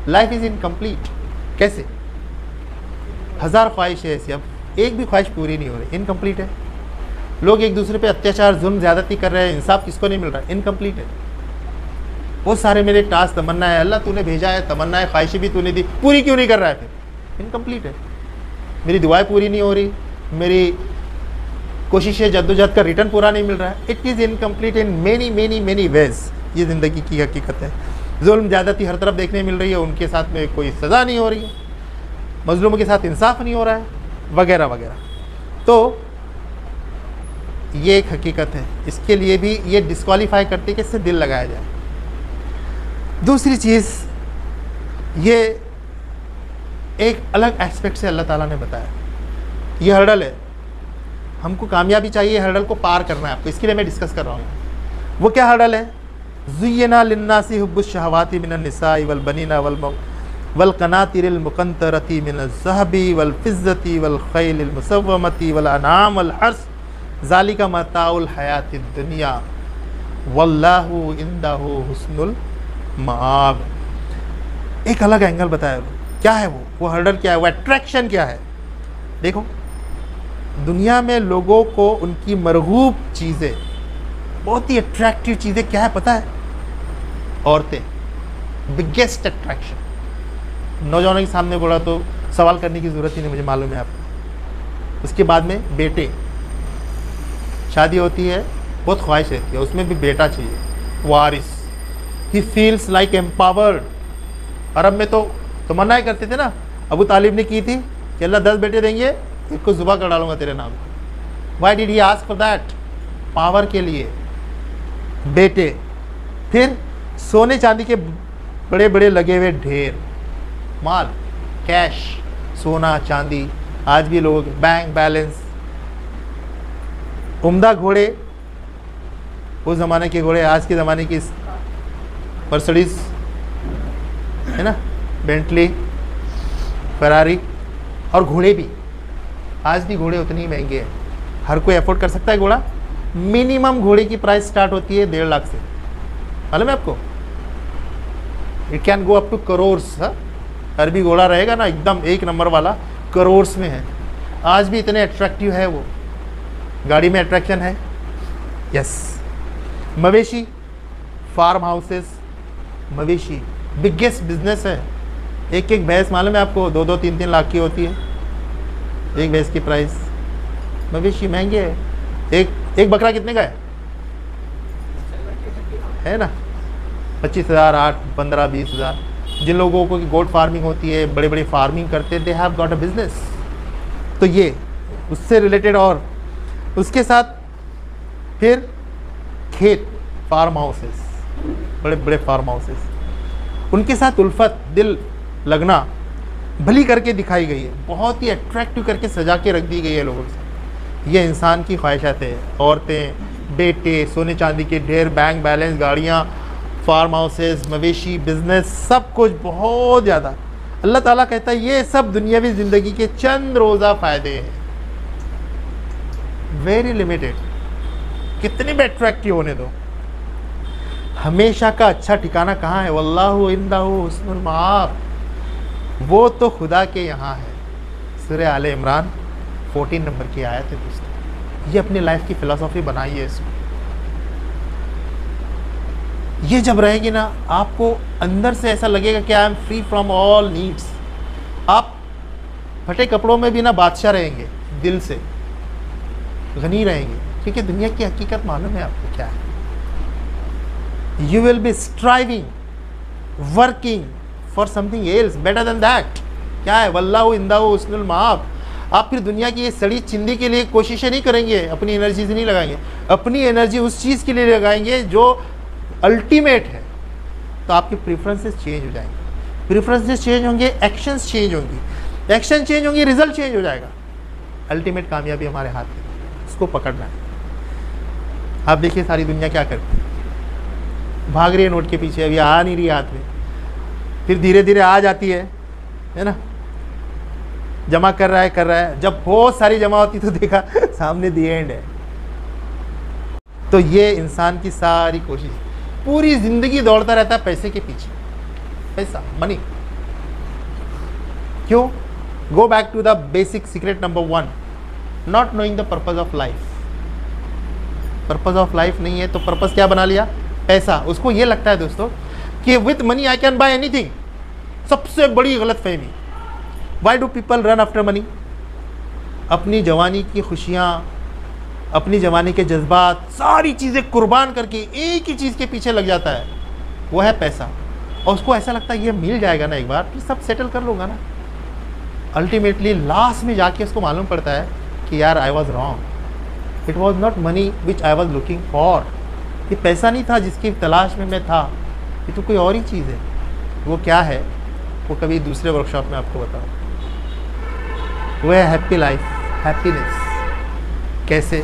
life is incomplete. कैसे? 1000 ख्वाहिश है ऐसी, अब एक भी ख्वाहिश पूरी नहीं हो रही, इनकम्प्लीट है। लोग एक दूसरे पे अत्याचार, जुल्म, ज़्यादती कर रहे हैं, इंसाफ किसको नहीं मिल रहा है, इनकम्प्लीट है। बहुत सारे मेरे टास्क, तमन्ना है, अल्लाह तूने भेजा है, तमन्ना है, ख्वाहिशें भी तूने दी, पूरी क्यों नहीं कर रहा है? फिर इनकम्प्लीट है। मेरी दुआएं पूरी नहीं हो रही, मेरी कोशिशें, जद्दोजहद का रिटर्न पूरा नहीं मिल रहा है। It is incomplete in many many many ways. ये ज़िंदगी की हकीकत है। जुल्म, ज़्यादती हर तरफ देखने मिल रही है, उनके साथ में कोई सज़ा नहीं हो रही है, मजलूमों के साथ इंसाफ नहीं हो रहा है, वगैरह वगैरह। तो ये एक हकीकत है, इसके लिए भी ये डिस्क्वालीफाई करती है कि इससे दिल लगाया जाए। दूसरी चीज़, ये एक अलग एस्पेक्ट से अल्लाह ताला ने बताया, ये हर्डल है, हमको कामयाबी चाहिए, हर्डल को पार करना है आपको, इसके लिए मैं डिस्कस कर रहा हूँ। वो क्या हर्डल है? ज़ुय्यना लिन्नासी हुब्बुश शहवाति मिनन निसाई वल बनीना वल क़नातिरिल मुक़ंतरति मिनज़ ज़हबी वल फ़िज़्ज़ति वल ख़ैलिल मुसव्वमति वल अनाम वल हर्स ज़ालिका मताउल हयातिद दुनिया वल्लाहु इंदहु हुस्नुल मआब। एक अलग एंगल बताया। क्या है वो हर्डल क्या है, वो अट्रैक्शन क्या है? देखो, दुनिया में लोगों को उनकी मरगूब चीज़ें, बहुत ही अट्रैक्टिव चीज़ें क्या है पता है? औरतें, बिगेस्ट अट्रैक्शन। नौजवानों के सामने बोला तो सवाल करने की ज़रूरत ही नहीं, मुझे मालूम है आपको। उसके बाद में बेटे, शादी होती है, बहुत ख्वाहिश रहती है, उसमें भी बेटा चाहिए, वारिस, ही फील्स लाइक एम्पावर्ड। अरब में तो तमन्ना करते थे ना, अबू तालिब ने की थी कि अल्लाह 10 बेटे देंगे, एक को जुबा कर डालूंगा तेरे नाम। Why did he ask for that? Power के लिए, बेटे। फिर सोने चांदी के बड़े बड़े लगे हुए ढेर, माल, कैश, सोना चांदी, आज भी लोग बैंक बैलेंस, उम्दा घोड़े, उस ज़माने के घोड़े, आज के ज़माने की मर्सिडीज है ना, बेंटली, फरारी, और घोड़े भी, आज भी घोड़े उतने ही महंगे हैं। हर कोई अफोर्ड कर सकता है घोड़ा? मिनिमम घोड़े की प्राइस स्टार्ट होती है 1.5 लाख से, मालूम है आपको? It can go up to crores. अरबी घोड़ा रहेगा ना एकदम एक नंबर वाला, करोर्स में है। आज भी इतने अट्रैक्टिव है वो। गाड़ी में अट्रैक्शन है, यस। मवेशी, फार्म हाउसेस, मवेशी बिगेस्ट बिजनेस है। एक एक भैंस मालूम है आपको 2-2, 3-3 लाख की होती है एक भैंस की प्राइस। मवेशी महंगे है। एक बकरा कितने का है ना? 25,000, 8, 15, 20,000। जिन लोगों को गोट फार्मिंग होती है, बड़े बड़े फार्मिंग करते हैं, they have got a business. तो ये उससे रिलेटेड। और उसके साथ फिर खेत, फार्म हाउसेस, बड़े बड़े फार्म हाउसेस, उनके साथ उल्फत, दिल लगना भली करके दिखाई गई है, बहुत ही अट्रैक्टिव करके सजा के रख दी गई है लोगों से। ये इंसान की ख्वाहिशात है। औरतें, बेटे, सोने चांदी के ढेर, बैंक बैलेंस, गाड़ियाँ, फार्म हाउसेस, मवेशी, बिजनेस, सब कुछ बहुत ज़्यादा। अल्लाह ताला कहता है ये सब दुनियावी ज़िंदगी के चंद रोज़ा फ़ायदे हैं, वेरी लिमिटेड। कितने भी अट्रैक्टिव होने दो, हमेशा का अच्छा ठिकाना कहाँ है? वल्लाहु इंदहु हुस्नुल माआब, वो तो खुदा के यहाँ है। सूरह आले इमरान 14 नंबर की आयत है दोस्तों। ये अपनी लाइफ की फ़िलासफ़ी बनाइए इसको। ये जब रहेगी ना, आपको अंदर से ऐसा लगेगा कि I am free from all needs. आप फटे कपड़ों में भी ना बादशाह रहेंगे, दिल से गनी रहेंगे, क्योंकि दुनिया की हकीकत मालूम है आपको क्या है। You will be striving, working for something else better than that. क्या है? वल्लाहु इंदहु हुस्नुल माआब। आप फिर दुनिया की ये सड़ी चिंदी के लिए कोशिशें नहीं करेंगे, अपनी एनर्जी से नहीं लगाएंगे, अपनी एनर्जी उस चीज़ के लिए लगाएंगे जो अल्टीमेट है। तो आपके प्रेफरेंसेस चेंज हो जाएंगे, प्रेफरेंसेस चेंज होंगे, एक्शंस चेंज होंगी, एक्शन चेंज होंगे, रिजल्ट चेंज हो जाएगा। अल्टीमेट कामयाबी हमारे हाथ में, उसको पकड़ना है। आप देखिए सारी दुनिया क्या करती है, भाग रही है नोट के पीछे, अभी आ नहीं रही हाथ में, फिर धीरे धीरे आ जाती है ना, जमा कर रहा है। जब बहुत सारी जमा होती तो देखा सामने दी एंड है। तो ये इंसान की सारी कोशिश, पूरी जिंदगी दौड़ता रहता है पैसे के पीछे, पैसा, मनी। क्यों? Go back to the basic secret number 1, not knowing the purpose of life. Purpose of life नहीं है तो पर्पज क्या बना लिया? पैसा। उसको ये लगता है दोस्तों कि with money I can buy anything. सबसे बड़ी गलत फहमी। Why do people run after money? अपनी जवानी की खुशियाँ, अपनी जवानी के जज्बात, सारी चीज़ें कुर्बान करके एक ही चीज़ के पीछे लग जाता है, वो है पैसा। और उसको ऐसा लगता है ये मिल जाएगा ना एक बार, फिर सब सेटल कर लूँगा ना। अल्टीमेटली लास्ट में जाके उसको मालूम पड़ता है कि यार I was wrong, it was not money which I was looking for. ये पैसा नहीं था जिसकी तलाश में मैं था, ये तो कोई और ही चीज़ है। वो क्या है वो कभी दूसरे वर्कशॉप में आपको बताऊँ। वो है हैप्पी लाइफ, हैप्पीनेस। कैसे,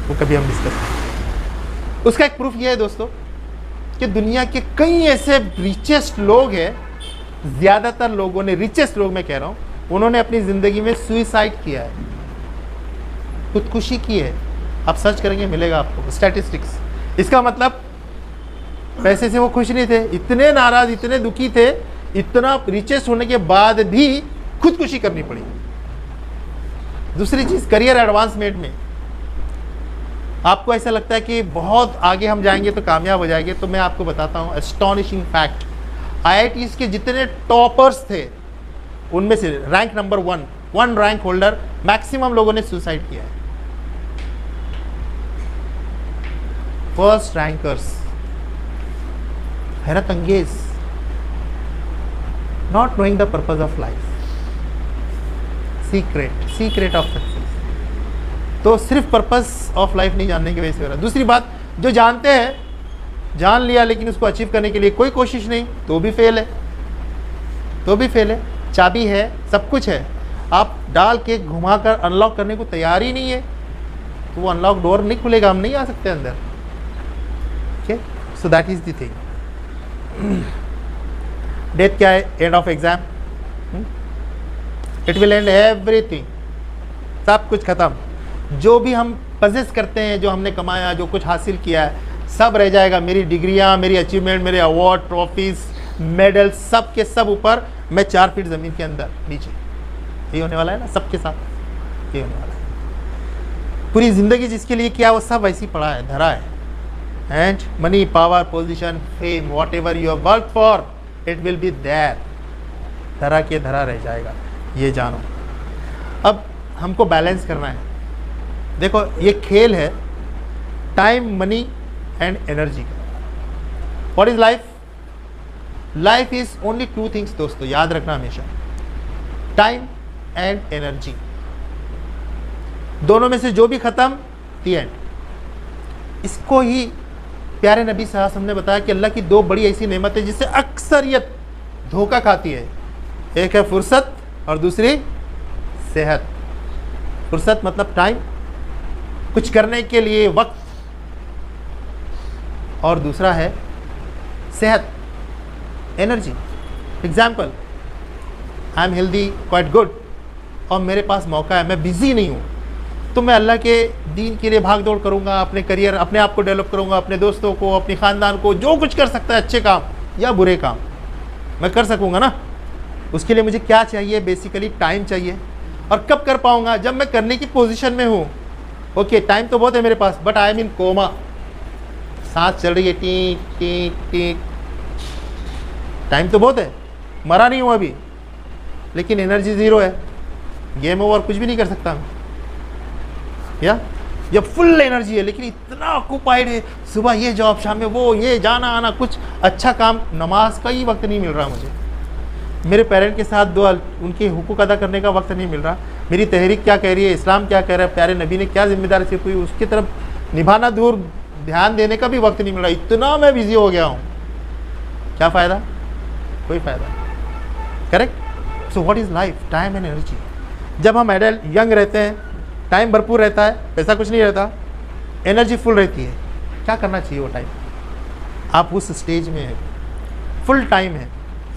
वो कभी हम डिस्कस करें। उसका एक प्रूफ ये है दोस्तों कि दुनिया के कई ऐसे रिचेस्ट लोग हैं, ज़्यादातर लोगों ने, रिचेस्ट लोग मैं कह रहा हूँ, उन्होंने अपनी ज़िंदगी में सुइसाइड किया है, खुदकुशी की है। आप सर्च करेंगे मिलेगा आपको स्टैटिस्टिक्स। इसका मतलब पैसे से वो खुश नहीं थे, इतने नाराज़, इतने दुखी थे, इतना रिचेस्ट होने के बाद भी खुदकुशी करनी पड़ी। दूसरी चीज़, करियर एडवांसमेंट में आपको ऐसा लगता है कि बहुत आगे हम जाएंगे तो कामयाब हो जाएंगे, तो मैं आपको बताता हूँ एस्टॉनिशिंग फैक्ट। IITs के जितने टॉपर्स थे उनमें से rank number 1 rank holder, maximum लोगों ने सुसाइड किया है। फर्स्ट रैंकर्स हैरत अंगेज, not knowing the purpose of life, secret of success. तो सिर्फ पर्पस ऑफ लाइफ नहीं जानने की वजह से हो रहा है। दूसरी बात, जो जानते हैं, जान लिया लेकिन उसको अचीव करने के लिए कोई कोशिश नहीं, तो भी फेल है, तो भी फेल है। चाबी है, सब कुछ है, आप डाल के घुमा कर अनलॉक करने को तैयार ही नहीं है, तो वो अनलॉक डोर नहीं खुलेगा, हम नहीं आ सकते अंदर। Okay, so that is the thing. Death क्या है? End of exam. It will and everything, सब कुछ खत्म। जो भी हम पजेस करते हैं, जो हमने कमाया, जो कुछ हासिल किया है, सब रह जाएगा। मेरी डिग्रियां, मेरी अचीवमेंट, मेरे अवार्ड, ट्रॉफीज, मेडल, सब के सब ऊपर, मैं 4 फीट ज़मीन के अंदर नीचे। ये होने वाला है ना, सबके साथ ये होने वाला है। पूरी ज़िंदगी जिसके लिए किया वो सब वैसी पड़ा है, धरा है। And money, power, position, fame, whatever you have work for, it will be there, धरा के धरा रह जाएगा, ये जानो। अब हमको बैलेंस करना है। देखो, ये खेल है टाइम, मनी एंड एनर्जी का। What is life? Life is only 2 things दोस्तों, याद रखना हमेशा, टाइम एंड एनर्जी। दोनों में से जो भी खत्म, दी एंड। इसको ही प्यारे नबी साहब ने बताया कि अल्लाह की 2 बड़ी ऐसी नेमतें जिससे अक्सरियत धोखा खाती है। एक है फुर्सत और दूसरी सेहत। फुर्सत मतलब टाइम, कुछ करने के लिए वक्त, और दूसरा है सेहत, energy. Example, I am healthy, quite good, और मेरे पास मौका है, मैं बिजी नहीं हूँ, तो मैं अल्लाह के दीन के लिए भाग दौड़ करूँगा, अपने करियर, अपने आप को डेवलप करूँगा, अपने दोस्तों को, अपने ख़ानदान को, जो कुछ कर सकता है अच्छे काम या बुरे काम मैं कर सकूँगा ना। उसके लिए मुझे क्या चाहिए? बेसिकली टाइम चाहिए। और कब कर पाऊँगा? जब मैं करने की पोजीशन में हूँ। ओके, टाइम तो बहुत है मेरे पास, but I am in coma, सांस चल रही है, टीक टीक टीक, टाइम तो बहुत है, मरा नहीं हूँ अभी, लेकिन एनर्जी ज़ीरो है, गेम ओवर, कुछ भी नहीं कर सकता मैं। या फुल एनर्जी है लेकिन इतना ऑक्यूपाइड है, सुबह ये जॉब, शाम में वो, ये जाना आना, कुछ अच्छा काम, नमाज का ही वक्त नहीं मिल रहा मुझे, मेरे पेरेंट के साथ दुआ, उनके हुकूक अदा करने का वक्त नहीं मिल रहा, मेरी तहरीक क्या कह रही है, इस्लाम क्या कह रहा है, प्यारे नबी ने क्या जिम्मेदारी सिर्फ हुई, उसकी तरफ निभाना दूर, ध्यान देने का भी वक्त नहीं मिल रहा, इतना मैं बिजी हो गया हूँ। क्या फ़ायदा? कोई फ़ायदा। Correct. So what is life? Time and energy. जब हम एडल्ट यंग रहते हैं, टाइम भरपूर रहता है, पैसा कुछ नहीं रहता, एनर्जी फुल रहती है, क्या करना चाहिए वो टाइम? आप उस स्टेज में हैं, फुल टाइम है,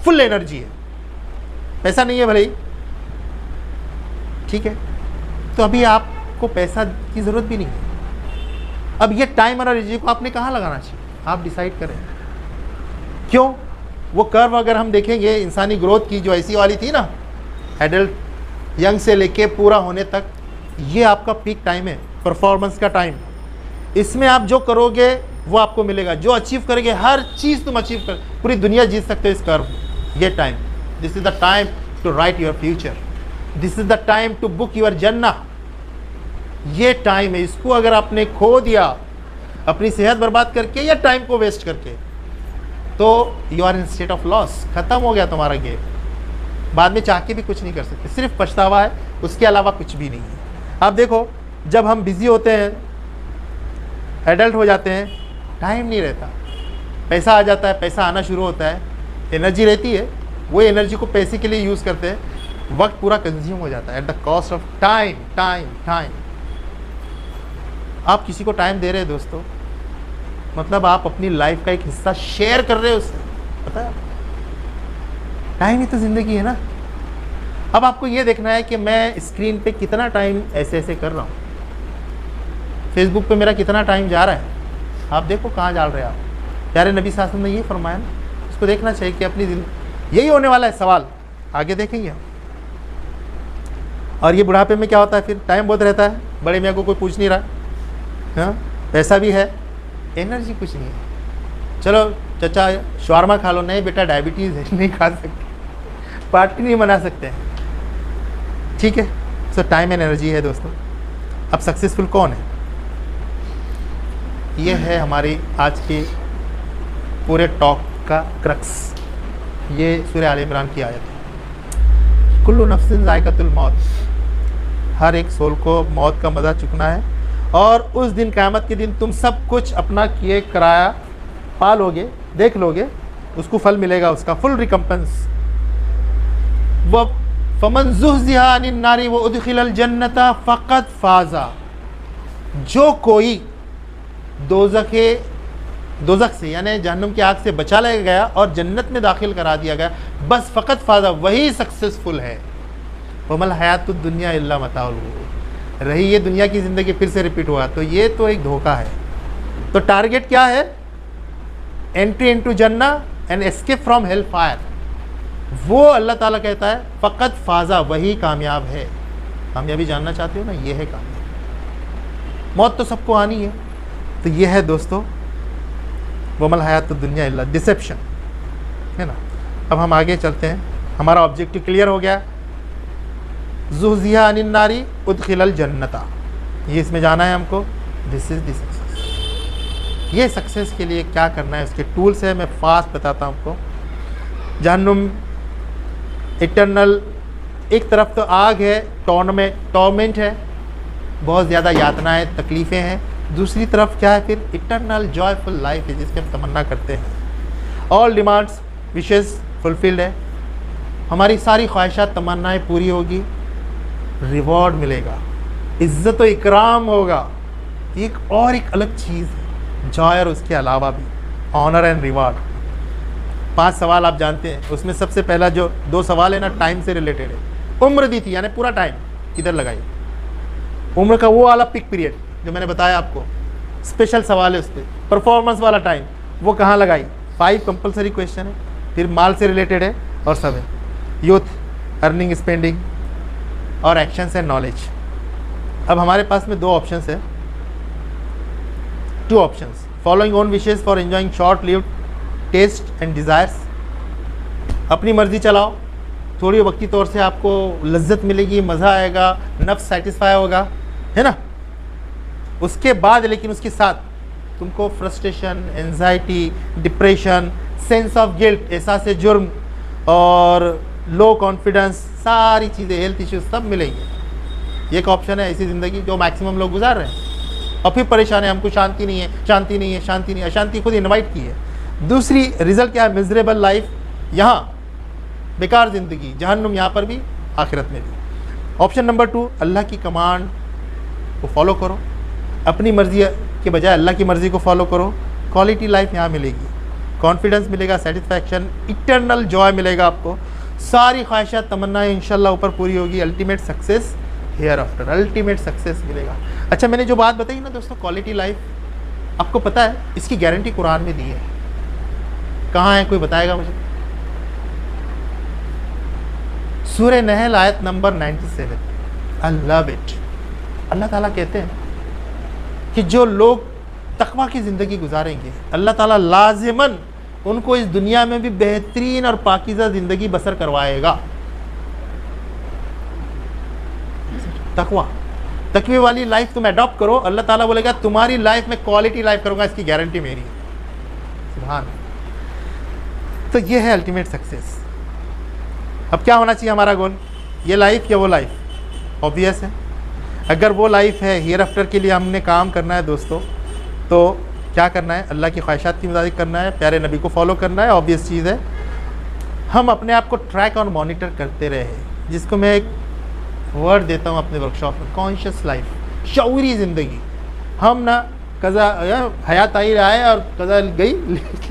फुल एनर्जी है, पैसा नहीं है भले ही, ठीक है, तो अभी आपको पैसा की ज़रूरत भी नहीं है। अब ये टाइम और एनर्जी को आपने कहाँ लगाना चाहिए, आप डिसाइड करें। क्यों? वो कर्व अगर हम देखेंगे इंसानी ग्रोथ की, जो ऐसी वाली थी ना, एडल्ट यंग से लेके पूरा होने तक, ये आपका पीक टाइम है, परफॉर्मेंस का टाइम। इसमें आप जो करोगे वो आपको मिलेगा, जो अचीव करेंगे, हर चीज़ तुम अचीव कर, पूरी दुनिया जीत सकते हो इस कर्व, ये time. This is the time to write your future, this is the time to book your जन्ना। ये टाइम है, इसको अगर आपने खो दिया अपनी सेहत बर्बाद करके या टाइम को वेस्ट करके, तो you are in state of loss, ख़त्म हो गया तुम्हारा गेम, बाद में चाह के भी कुछ नहीं कर सकते, सिर्फ पछतावा है, उसके अलावा कुछ भी नहीं है। अब देखो, जब हम बिज़ी होते हैं, एडल्ट हो जाते हैं, टाइम नहीं रहता, पैसा आ जाता है, पैसा आना शुरू होता है, एनर्जी रहती है, वो एनर्जी को पैसे के लिए यूज़ करते हैं, वक्त पूरा कंज्यूम हो जाता है at the cost of time. Time आप किसी को टाइम दे रहे हैं दोस्तों, मतलब आप अपनी लाइफ का एक हिस्सा शेयर कर रहे हो उससे, पता है? टाइम ही तो ज़िंदगी है ना। अब आपको ये देखना है कि मैं स्क्रीन पे कितना टाइम ऐसे ऐसे कर रहा हूँ, फेसबुक पे मेरा कितना टाइम जा रहा है, आप देखो कहाँ जा रहे हैं आप। प्यारे नबी साहब ने ये फरमाया ना, उसको देखना चाहिए कि अपनी यही होने वाला है सवाल, आगे देखेंगे हम। और ये बुढ़ापे में क्या होता है फिर? टाइम बहुत रहता है, बड़े मियाँ को कोई पूछ नहीं रहा, हाँ, पैसा भी है, एनर्जी कुछ नहीं है। चलो चचा शवारमा खा लो, नहीं बेटा डायबिटीज़ है, नहीं खा सकते, पार्टी नहीं मना सकते, ठीक है। सो टाइम एंड एनर्जी है दोस्तों। अब सक्सेसफुल कौन है? ये है हमारी आज के पूरे टॉक का क्रक्स। ये सूरह आल इमरान की आयत है। कुल्लु नफ्सिन ज़ायक़तुल मौत, हर एक सोल को मौत का मज़ा चुकना है, और उस दिन क़यामत के दिन तुम सब कुछ अपना किए कराया पा लोगे, देख लोगे, उसको फल मिलेगा, उसका फुल रिकम्पेंस। वो फमन ज़ुहज़िहा अनिन नारी व उदखिलल जन्नता फ़क़द फ़ाज़ा, जो कोई दोज़ख से यानी जहन्नुम की आग से बचा लाया गया और जन्नत में दाखिल करा दिया गया, बस फ़क़त फ़ाज़ा, वही सक्सेसफुल है। वमल हयातुद दुनिया इल्ला मताउल गुरूर, रही ये दुनिया की ज़िंदगी फिर से रिपीट हुआ तो ये तो एक धोखा है। तो टारगेट क्या है? एंट्री इनटू जन्ना and escape from hello fire. वो अल्लाह ताला कहता है फ़क़त फ़ाज़ा, वही कामयाब है। कामयाबी जानना चाहते हो ना, ये है कामयाब। मौत तो सबको आनी है। तो ये है दोस्तों वमल हयातुद दुनिया इल्ला डिसेप्शन, है ना। अब हम आगे चलते हैं, हमारा ऑब्जेक्टिव क्लियर हो गया। ज़ुहज़िहा अनिन नारी उदखिलल जन्नता, ये इसमें जाना है हमको। This is the success. ये सक्सेस के लिए क्या करना है, उसके टूल्स है, मैं फास्ट बताता हूँ आपको। जहन्नुम इटर्नल, एक तरफ तो आग है, टॉर्मेंट है, बहुत ज़्यादा यातनाएँ तकलीफ़ें हैं। दूसरी तरफ क्या है फिर? इटर्नल जॉयफुल लाइफ है, जिसकी हम तमन्ना करते हैं। ऑल डिमांड्स विशेस फुलफिल्ड है, हमारी सारी ख्वाहिशात तमन्नाएँ पूरी होगी, रिवॉर्ड मिलेगा, इज़्ज़त व इकराम होगा। एक और एक अलग चीज़ है जॉय, और उसके अलावा भी ऑनर एंड रिवार्ड। 5 सवाल आप जानते हैं, उसमें सबसे पहला जो 2 सवाल है ना, टाइम से रिलेटेड है। उम्र दी थी, यानी पूरा टाइम इधर लगाई, उम्र का वो वाला पिक पीरियड जो मैंने बताया आपको, स्पेशल सवाल है उस पर। परफॉर्मेंस वाला टाइम वो कहाँ लगाई? 5 कंपलसरी क्वेश्चन है। फिर माल से रिलेटेड है और सब है, यूथ, अर्निंग, स्पेंडिंग और एक्शंस एंड नॉलेज। अब हमारे पास में 2 ऑप्शंस है, 2 options. Following own wishes for enjoying short lived taste and desires, अपनी मर्जी चलाओ, थोड़ी वक्ती तौर से आपको लज्जत मिलेगी, मज़ा आएगा, नफ्स सेटिस्फाई होगा, है ना। उसके बाद लेकिन उसके साथ तुमको frustration, anxiety, depression, sense of guilt, एहसास जुर्म और लो कॉन्फिडेंस, सारी चीज़ें, हेल्थ इश्यूज सब मिलेंगे। एक ऑप्शन है ऐसी ज़िंदगी जो मैक्सिमम लोग गुजार रहे हैं, और फिर परेशान है, हमको शांति नहीं है, शांति नहीं है, शांति नहीं है, अशांति खुद इन्वाइट की है। दूसरी रिजल्ट क्या है? मिजरेबल लाइफ, यहाँ बेकार ज़िंदगी, जहन्नुम यहाँ पर भी, आखिरत में भी। ऑप्शन नंबर 2, अल्लाह की कमांड को फॉलो करो, अपनी मर्जी के बजाय अल्लाह की मर्ज़ी को फॉलो करो, क्वालिटी लाइफ यहाँ मिलेगी, कॉन्फिडेंस मिलेगा, सेटिस्फैक्शन, इटर्नल जॉय मिलेगा आपको, सारी ख्वाहिशात तमन्नाएं इंशाल्लाह ऊपर पूरी होगी, ultimate success hereafter, ultimate success मिलेगा। अच्छा, मैंने जो बात बताई ना दोस्तों, क्वालिटी लाइफ, आपको पता है इसकी गारंटी कुरान में दी है। कहाँ है, कोई बताएगा मुझे? सूरह नहल आयत नंबर 97। I love it. अल्लाह ताला कहते हैं कि जो लोग तकवा की ज़िंदगी गुजारेंगे, अल्लाह ताला लाजिमन उनको इस दुनिया में भी बेहतरीन और पाकीज़ा ज़िंदगी बसर करवाएगा। तकवे वाली लाइफ तुम अडॉप्ट करो, अल्लाह ताला बोलेगा तुम्हारी लाइफ में क्वालिटी लाइफ करूंगा, इसकी गारंटी मेरी है। सुभान। तो ये है अल्टीमेट सक्सेस। अब क्या होना चाहिए हमारा गोल? ये लाइफ या वो लाइफ? ऑब्वियस है, अगर वो लाइफ है, हियर आफ्टर के लिए हमने काम करना है दोस्तों, तो क्या करना है? अल्लाह की ख्वाहिशात की मुताबिक करना है, प्यारे नबी को फॉलो करना है, ऑब्वियस चीज़ है। हम अपने आप को ट्रैक और मॉनिटर करते रहे, जिसको मैं एक वर्ड देता हूँ अपने वर्कशॉप में, कॉन्शियस लाइफ, शऊरी ज़िंदगी। हम ना कज़ा हयात आई आए और कज़ा गई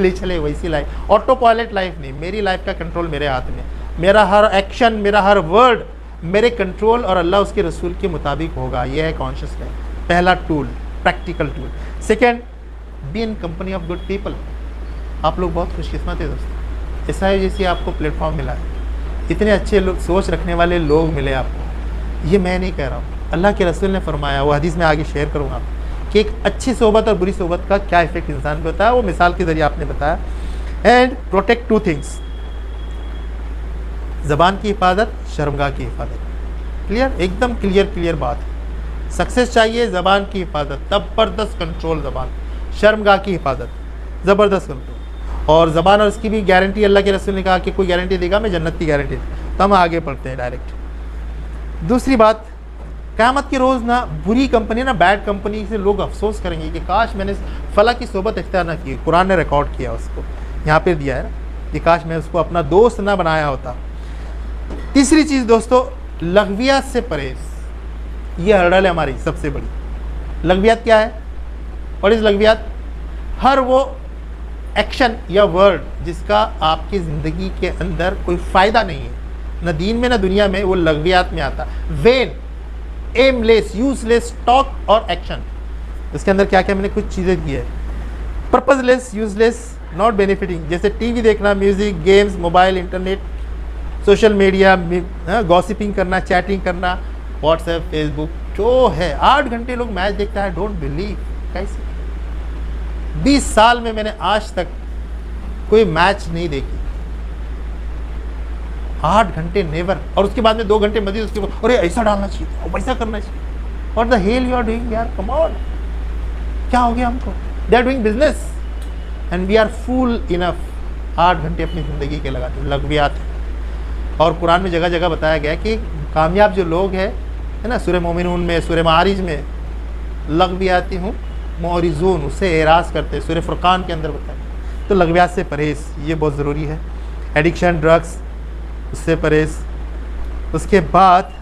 ले चले, वैसी लाइफ, ऑटो पायलट लाइफ नहीं। मेरी लाइफ का कंट्रोल मेरे हाथ में, मेरा हर एक्शन, मेरा हर वर्ड मेरे कंट्रोल और अल्लाह उसके रसूल के मुताबिक होगा। यह है कॉन्शियस लाइफ, पहला tool, practical tool. Second, be in company of good people. आप लोग बहुत खुशकिस्मत है दोस्तों, ऐसा है जैसे आपको प्लेटफॉर्म मिला है, इतने अच्छे लोग, सोच रखने वाले लोग मिले आपको। ये मैं नहीं कह रहा हूँ, अल्लाह के रसूल ने फरमाया, वो हदीस में आगे शेयर करूँगा कि एक अच्छी सोबत और बुरी सोबत का क्या इफेक्ट इंसान पे होता है, वो मिसाल के ज़रिए आपने बताया। एंड प्रोटेक्ट 2 थिंग्स, ज़बान की हिफाजत, शर्मगाह की हिफाजत। क्लियर, एकदम क्लियर बात है। सक्सेस चाहिए, ज़बान की हिफाजत, ज़बरदस्त कंट्रोल ज़बान, शर्मगाह की हिफाजत, ज़बरदस्त कंट्रोल। और ज़बान और उसकी भी गारंटी अल्लाह के रसूल ने कहा कि कोई गारंटी देगा, मैं जन्नत की गारंटी। तो हम आगे पढ़ते हैं डायरेक्ट। दूसरी बात, क़यामत के रोज़ ना बुरी कंपनी ना बैड कंपनी से लोग अफसोस करेंगे कि काश मैंने फ़ला की सोबत इख्तियार ना की। कुरान ने रिकॉर्ड किया उसको, यहाँ पे दिया है ना कि काश मैं उसको अपना दोस्त ना बनाया होता। तीसरी चीज़ दोस्तों, लग़वियात से परहेज़। ये हर्डल है हमारी सबसे बड़ी। लग़वियात क्या है? What is लग़वियात? हर वो एक्शन या वर्ड जिसका आपकी ज़िंदगी के अंदर कोई फ़ायदा नहीं है, न दीन में न दुनिया में, वो लग़वियात में आता। वेन, एमलेस, यूजलेस टॉक और एक्शन। इसके अंदर क्या क्या मैंने कुछ चीज़ें की है। पर्पजलेस, यूजलेस, नॉट बेनिफिटिंग, जैसे टीवी देखना, music, games, mobile, internet, social media, gossiping करना, चैटिंग करना, व्हाट्सएप, फेसबुक, जो है 8 घंटे लोग मैच देखता है। डोंट बिलीव, कैसे 20 साल में मैंने आज तक कोई मैच नहीं देखी। 8 घंटे नेवर। और उसके बाद में 2 घंटे मजीद उसके बाद अरे ऐसा डालना चाहिए और वैसा करना चाहिए। What the hell you are doing यार, कम ऑन, क्या हो गया हमको? They are doing business and we are fool enough 8 घंटे अपनी ज़िंदगी के लगाते हैं। लग़वियात है। और कुरान में जगह जगह बताया गया कि कामयाब जो लोग हैं, है ना, सूरह मोमिनून में, सूरह मारिज में, लग़वियाती हूँ मोरिजून, उससे एराज़ करते हैं। सूरह फुरक़ान के अंदर बताया। तो लग़वियात से परहेज़ ये बहुत ज़रूरी है। एडिक्शन, ड्रग्स, उससे परहेज़। उसके बाद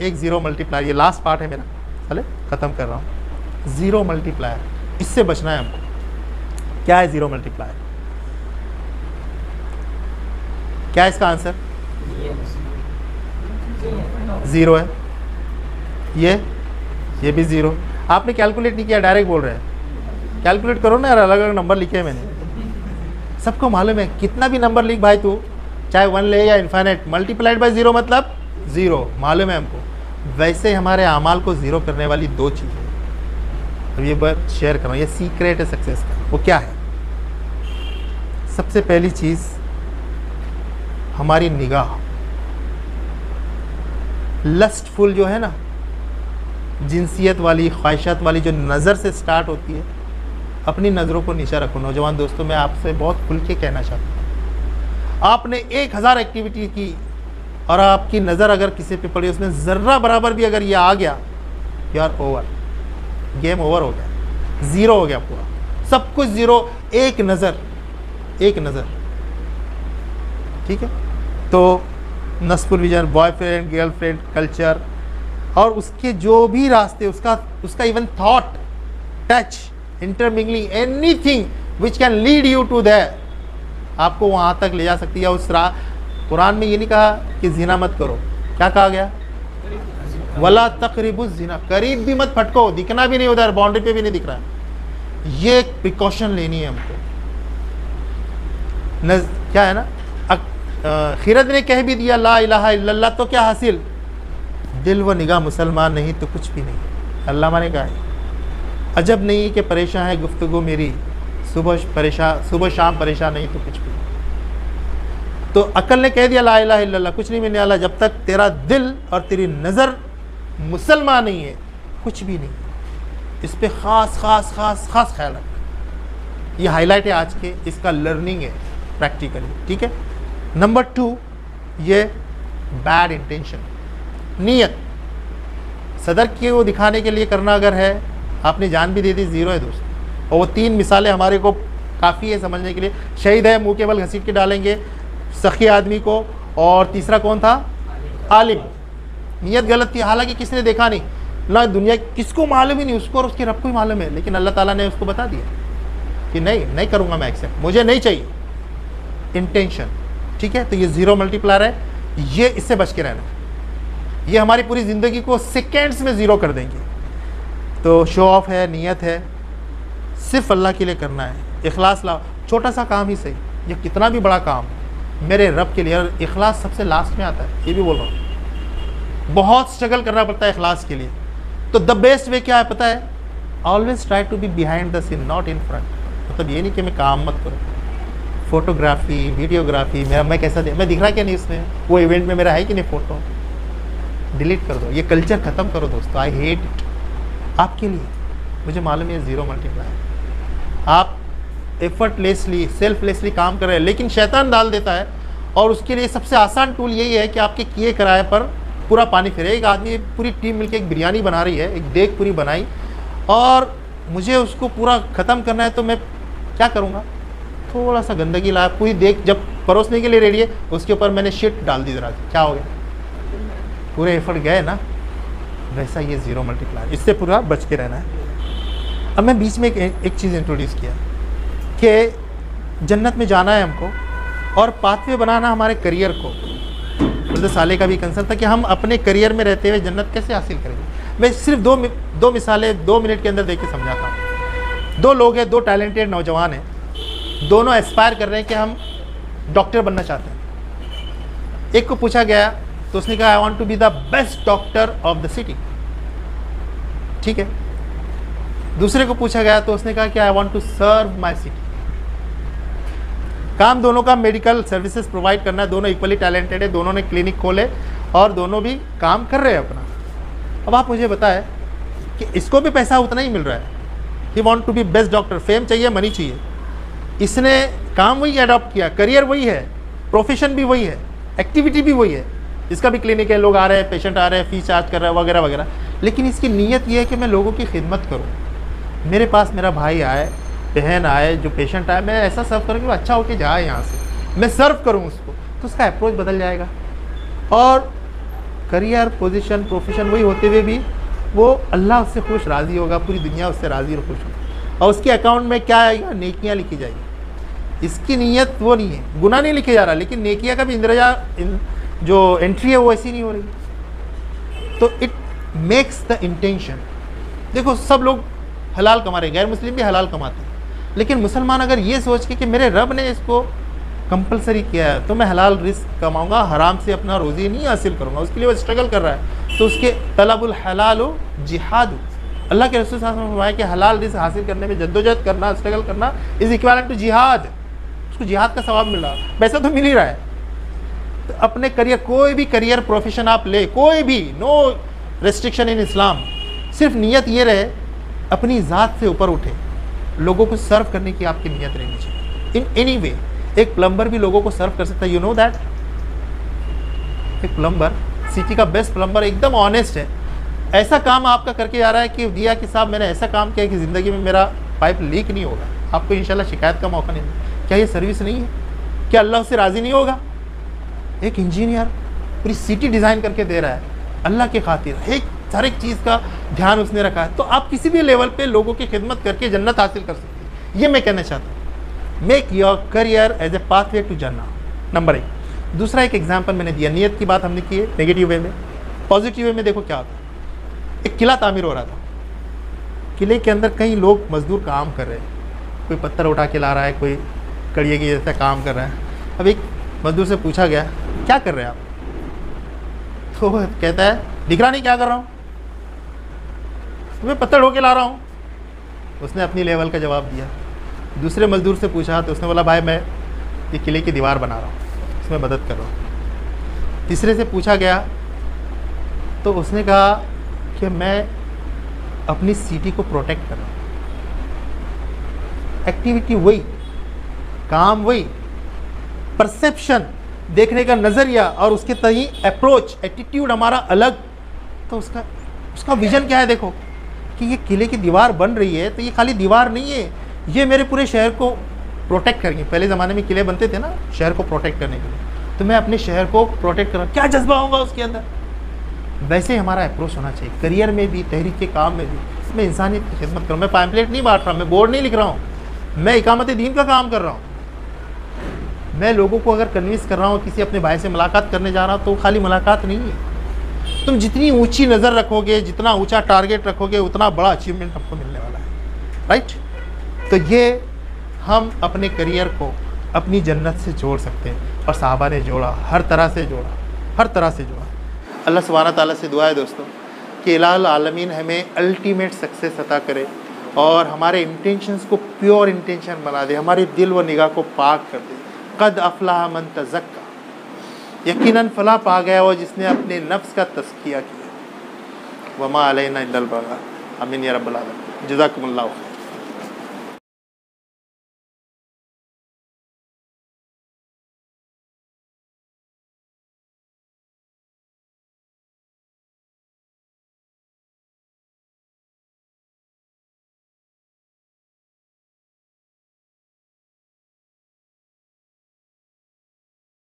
एक ज़ीरो मल्टीप्लायर, ये लास्ट पार्ट है मेरा, चले ख़त्म कर रहा हूँ। ज़ीरो मल्टीप्लायर, इससे बचना है हमको। क्या है ज़ीरो मल्टीप्लायर? क्या है इसका आंसर? ज़ीरो है। ये भी ज़ीरो। आपने कैलकुलेट नहीं किया, डायरेक्ट बोल रहे हैं। कैलकुलेट करो ना यार, अलग अलग नंबर लिखे हैं मैंने। सबको मालूम है कितना भी नंबर लिख भाई तू, चाहे 1 ले या इन्फाइनाइट, मल्टीप्लाइड बाय 0 मतलब 0, मालूम है हमको। वैसे हमारे अमाल को ज़ीरो करने वाली 2 चीज़ें, अब ये बात शेयर कर रहा हूँ, ये सीक्रेट है सक्सेस का। वो क्या है? सबसे पहली चीज़ हमारी निगाह। लस्टफुल जो है ना, जिनसियत वाली, ख्वाहिशात वाली जो नज़र से स्टार्ट होती है, अपनी नज़रों को नीचा रखो। नौजवान दोस्तों, मैं आपसे बहुत खुल के कहना चाहता हूँ, आपने 1000 एक्टिविटी की और आपकी नज़र अगर किसी पे पड़ी, उसमें ज़र्रा बराबर भी अगर ये आ गया, you are over, game over हो गया, ज़ीरो हो गया पूरा, सब कुछ ज़ीरो। एक नज़र, ठीक है? तो नस्फुल विजन, बॉयफ्रेंड, गर्लफ्रेंड, कल्चर और उसके जो भी रास्ते, उसका even thought, touch, intermingling, anything which can lead you to that, आपको वहाँ तक ले जा सकती है। उस कुरान में ये नहीं कहा कि जिना मत करो, क्या कहा गया? वला तक़रिबुज़ ज़िना, करीब भी मत फटको, दिखना भी नहीं उधर, बाउंड्री पे भी नहीं दिख रहा है। ये एक प्रिकॉशन लेनी है हमको। क्या है ना, खिरद ने कह भी दिया ला इलाहा इल्लल्लाह, तो क्या हासिल? दिल व निगाह मुसलमान नहीं तो कुछ भी नहीं। अल्लामा ने कहा है, अजब नहीं कि परेशान है गुफ्तगू मेरी, सुबह शाम परेशान नहीं तो कुछ भी नहीं। तो अक्ल ने कह दिया ला इलाहा इल्लल्लाह, कुछ नहीं मिलने वाला जब तक तेरा दिल और तेरी नज़र मुसलमान नहीं है, कुछ भी नहीं। इस पे ख़ास ख्याल रख। ये हाईलाइट है आज के, इसका लर्निंग है प्रैक्टिकली, ठीक है? नंबर 2, ये बैड इंटेंशन, नीयत। सदर को दिखाने के लिए करना अगर है, आपने जान भी दे दी, ज़ीरो है दोस्त। और वो 3 मिसालें हमारे को काफ़ी है समझने के लिए। शहीद है, मुँह के बल घसीट के डालेंगे, सखी आदमी को, और तीसरा कौन था? आलिम। नीयत गलत थी, हालांकि किसने देखा नहीं ना, दुनिया किसको मालूम ही नहीं, उसको और उसके रब को ही मालूम है, लेकिन अल्लाह ताला ने उसको बता दिया कि नहीं करूँगा मैं एक्सेप्ट, मुझे नहीं चाहिए। इंटेंशन, ठीक है? तो ये ज़ीरो मल्टीप्लायर है, ये इससे बच के रहना। ये हमारी पूरी ज़िंदगी को सेकेंड्स में ज़ीरो कर देंगे। तो शो ऑफ है, नियत है, सिर्फ अल्लाह के लिए करना है। इखलास लाओ, छोटा सा काम ही सही, ये कितना भी बड़ा काम मेरे रब के लिए। और इखलास सबसे लास्ट में आता है, ये भी बोल रहा हूँ। बहुत स्ट्रगल करना पड़ता है इखलास के लिए। तो द बेस्ट वे क्या है पता है? Always try to be behind the scene, not in front. मतलब ये नहीं कि मैं काम मत करूँ, फोटोग्राफी, वीडियोग्राफी, मैं कैसा मैं दिख रहा क्या नहीं उसमें, वो इवेंट में मेरा है कि नहीं, फ़ोटो डिलीट कर दो। ये कल्चर ख़त्म करो दोस्तों, आई हेट इट। आपके लिए मुझे मालूम है ज़ीरो मल्टीप्लायर। आप एफर्टलेसली सेल्फलेसली काम कर रहे हैं, लेकिन शैतान डाल देता है और उसके लिए सबसे आसान टूल यही है कि आपके किए कराए पर पूरा पानी फिरे। एक आदमी पूरी टीम मिलकर एक बिरयानी बना रही है, एक देग पूरी बनाई और मुझे उसको पूरा ख़त्म करना है, तो मैं क्या करूँगा, थोड़ा सा गंदगी लाया, पूरी देग जब परोसने के लिए रेडी है उसके ऊपर मैंने शिट डाल दी, जरा क्या हो गया, पूरे एफर्ट गए ना। वैसा ये ज़ीरो मल्टीप्लाई, इससे पूरा बच के रहना है। अब मैं बीच में एक चीज़ इंट्रोड्यूस किया कि जन्नत में जाना है हमको और पाथवे बनाना हमारे करियर को। ब्रदर साले का भी कंसर्न था कि हम अपने करियर में रहते हुए जन्नत कैसे हासिल करेंगे। मैं सिर्फ दो मिसालें 2 मिनट के अंदर देख के समझाता हूँ। 2 लोग हैं, 2 टैलेंटेड नौजवान हैं, दोनों एस्पायर कर रहे हैं कि हम डॉक्टर बनना चाहते हैं। एक को पूछा गया तो उसने कहा I want to be the best doctor of the city, ठीक है। दूसरे को पूछा गया तो उसने कहा कि I want to serve my city. काम दोनों का मेडिकल सर्विसेज प्रोवाइड करना है, दोनों इक्वली टैलेंटेड है, दोनों ने क्लिनिक खोले और दोनों भी काम कर रहे हैं अपना। अब आप मुझे बताएं कि इसको भी पैसा उतना ही मिल रहा है, he want to be best doctor, fame चाहिए, मनी चाहिए। इसने काम वही अडॉप्ट किया, करियर वही है, प्रोफेशन भी वही है, एक्टिविटी भी वही है। इसका भी क्लिनिक है, लोग आ रहे हैं, पेशेंट आ रहे हैं, फीस चार्ज कर रहे हैं वगैरह वगैरह, लेकिन इसकी नीयत ये है कि मैं लोगों की खिदमत करूँ। मेरे पास मेरा भाई आए, बहन आए, जो पेशेंट आए, मैं ऐसा सर्व करूँ कि वो अच्छा होके जाए यहाँ से, मैं सर्व करूँ उसको, तो उसका अप्रोच बदल जाएगा। और करियर, पोजीशन, प्रोफेशन वही होते हुए भी वो अल्लाह उससे खुश राज़ी होगा, पूरी दुनिया उससे राज़ी और खुश होगी, और उसके अकाउंट में क्या आएगा, नेकियाँ लिखी जाएगी। इसकी नीयत वो नहीं है, गुनाह नहीं लिखे जा रहा, लेकिन नेकियाँ का भी इंदरजा जो एंट्री है वो ऐसी नहीं हो रही। तो इट मेक्स द इंटेंशन। देखो सब लोग हलाल कमा रहे, गैर मुस्लिम भी हलाल कमाते हैं, लेकिन मुसलमान अगर ये सोच के कि मेरे रब ने इसको कंपलसरी किया है तो मैं हलाल रिस्क कमाऊंगा, हराम से अपना रोज़ी नहीं हासिल करूंगा, उसके लिए वो स्ट्रगल कर रहा है, तो उसके तलबुल हलाल जिहाद। अल्लाह के रसूल सल्लल्लाहु अलैहि वसल्लम ने फरमाया कि हलाल रिस्क हासिल करने में जद्दोजहद करना, स्ट्रगल करना इज इक्विवेलेंट टू जिहाद। उसको जिहाद का सवाब मिल रहा है, पैसा तो मिल ही रहा है। तो अपने करियर, कोई भी करियर प्रोफेशन आप ले, कोई भी, नो रेस्ट्रिक्शन इन इस्लाम, सिर्फ नीयत ये रहे अपनी ज़ात से ऊपर उठे, लोगों को सर्व करने की आपकी नीयत रहनी चाहिए इन एनी वे। एक प्लम्बर भी लोगों को सर्व कर सकता है, यू नो दैट। एक प्लम्बर, सिटी का बेस्ट प्लम्बर, एकदम ऑनेस्ट है, ऐसा काम आपका करके जा रहा है कि दिया कि साहब मैंने ऐसा काम किया कि ज़िंदगी में मेरा पाइप लीक नहीं होगा, आपको इंशाल्लाह शिकायत का मौका नहीं मिलेगा। क्या ये सर्विस नहीं है? क्या अल्लाह उससे राज़ी नहीं होगा? एक इंजीनियर पूरी सिटी डिज़ाइन करके दे रहा है अल्लाह के खातिर, एक हर एक चीज़ का ध्यान उसने रखा है। तो आप किसी भी लेवल पे लोगों की खिदमत करके जन्नत हासिल कर सकते हैं, ये मैं कहना चाहता हूँ। Make your career as a pathway to जन्नत, नंबर 1। दूसरा एक एग्जाम्पल मैंने दिया, नियत की बात हमने की है नेगेटिव वे में। पॉजिटिव वे में देखो क्या होता है। एक किला तामीर हो रहा था, किले के अंदर कई लोग मजदूर काम कर रहे हैं, कोई पत्थर उठा के ला रहा है, कोई कड़िए की जैसा काम कर रहा है। अब एक मजदूर से पूछा गया क्या कर रहे हैं आप, तो वो कहता है दिख रहा नहीं क्या कर रहा हूँ, मैं पत्थर ढो के ला रहा हूँ। उसने अपनी लेवल का जवाब दिया। दूसरे मजदूर से पूछा तो उसने बोला भाई मैं ये किले की दीवार बना रहा हूँ, इसमें मदद कर रहा हूँ। तीसरे से पूछा गया तो उसने कहा कि मैं अपनी सिटी को प्रोटेक्ट कर रहा हूँ। एक्टिविटी वही, काम वही, परसेप्शन, देखने का नज़रिया और उसके तही अप्रोच, एटीट्यूड हमारा अलग। तो उसका विजन क्या है, देखो कि ये किले की दीवार बन रही है तो ये खाली दीवार नहीं है, ये मेरे पूरे शहर को प्रोटेक्ट करेंगे। पहले ज़माने में किले बनते थे ना शहर को प्रोटेक्ट करने के लिए, तो मैं अपने शहर को प्रोटेक्ट कर रहा हूँ। क्या जज्बा होगा उसके अंदर। वैसे ही हमारा अप्रोच होना चाहिए, करियर में भी, तहरीक के काम में भी। मैं इंसानियत की खिदमत करूँ, मैं पैम्पलेट नहीं बांट रहा, मैं बोर्ड नहीं लिख रहा हूँ, मैं इकामत दीन का काम कर रहा हूँ। मैं लोगों को अगर कन्विंस कर रहा हूँ, किसी अपने भाई से मुलाकात करने जा रहा हूँ, तो खाली मुलाकात नहीं है। तुम जितनी ऊंची नज़र रखोगे, जितना ऊंचा टारगेट रखोगे, उतना बड़ा अचीवमेंट आपको मिलने वाला है, राइट। तो ये हम अपने करियर को अपनी जन्नत से जोड़ सकते हैं, और सहाबा ने जोड़ा, हर तरह से जोड़ा, हर तरह से जोड़ा। अल्लाह सुब्हाना ताला से दुआ है दोस्तों कि इलाहुल आलमीन हमें अल्टीमेट सक्सेस अता करे और हमारे इंटेंशंस को प्योर इंटेंशन बना दे, हमारी दिल व निगाह को पाक कर दे। कद अफलाह मन तज़क्का, यकीनन फलाह पा गया वो जिसने अपने नफ्स का तज़किया किया। वमा अलैना इल्लल बलाग। आमीन या रब्बल आलमीन। जज़ाकुमुल्लाह।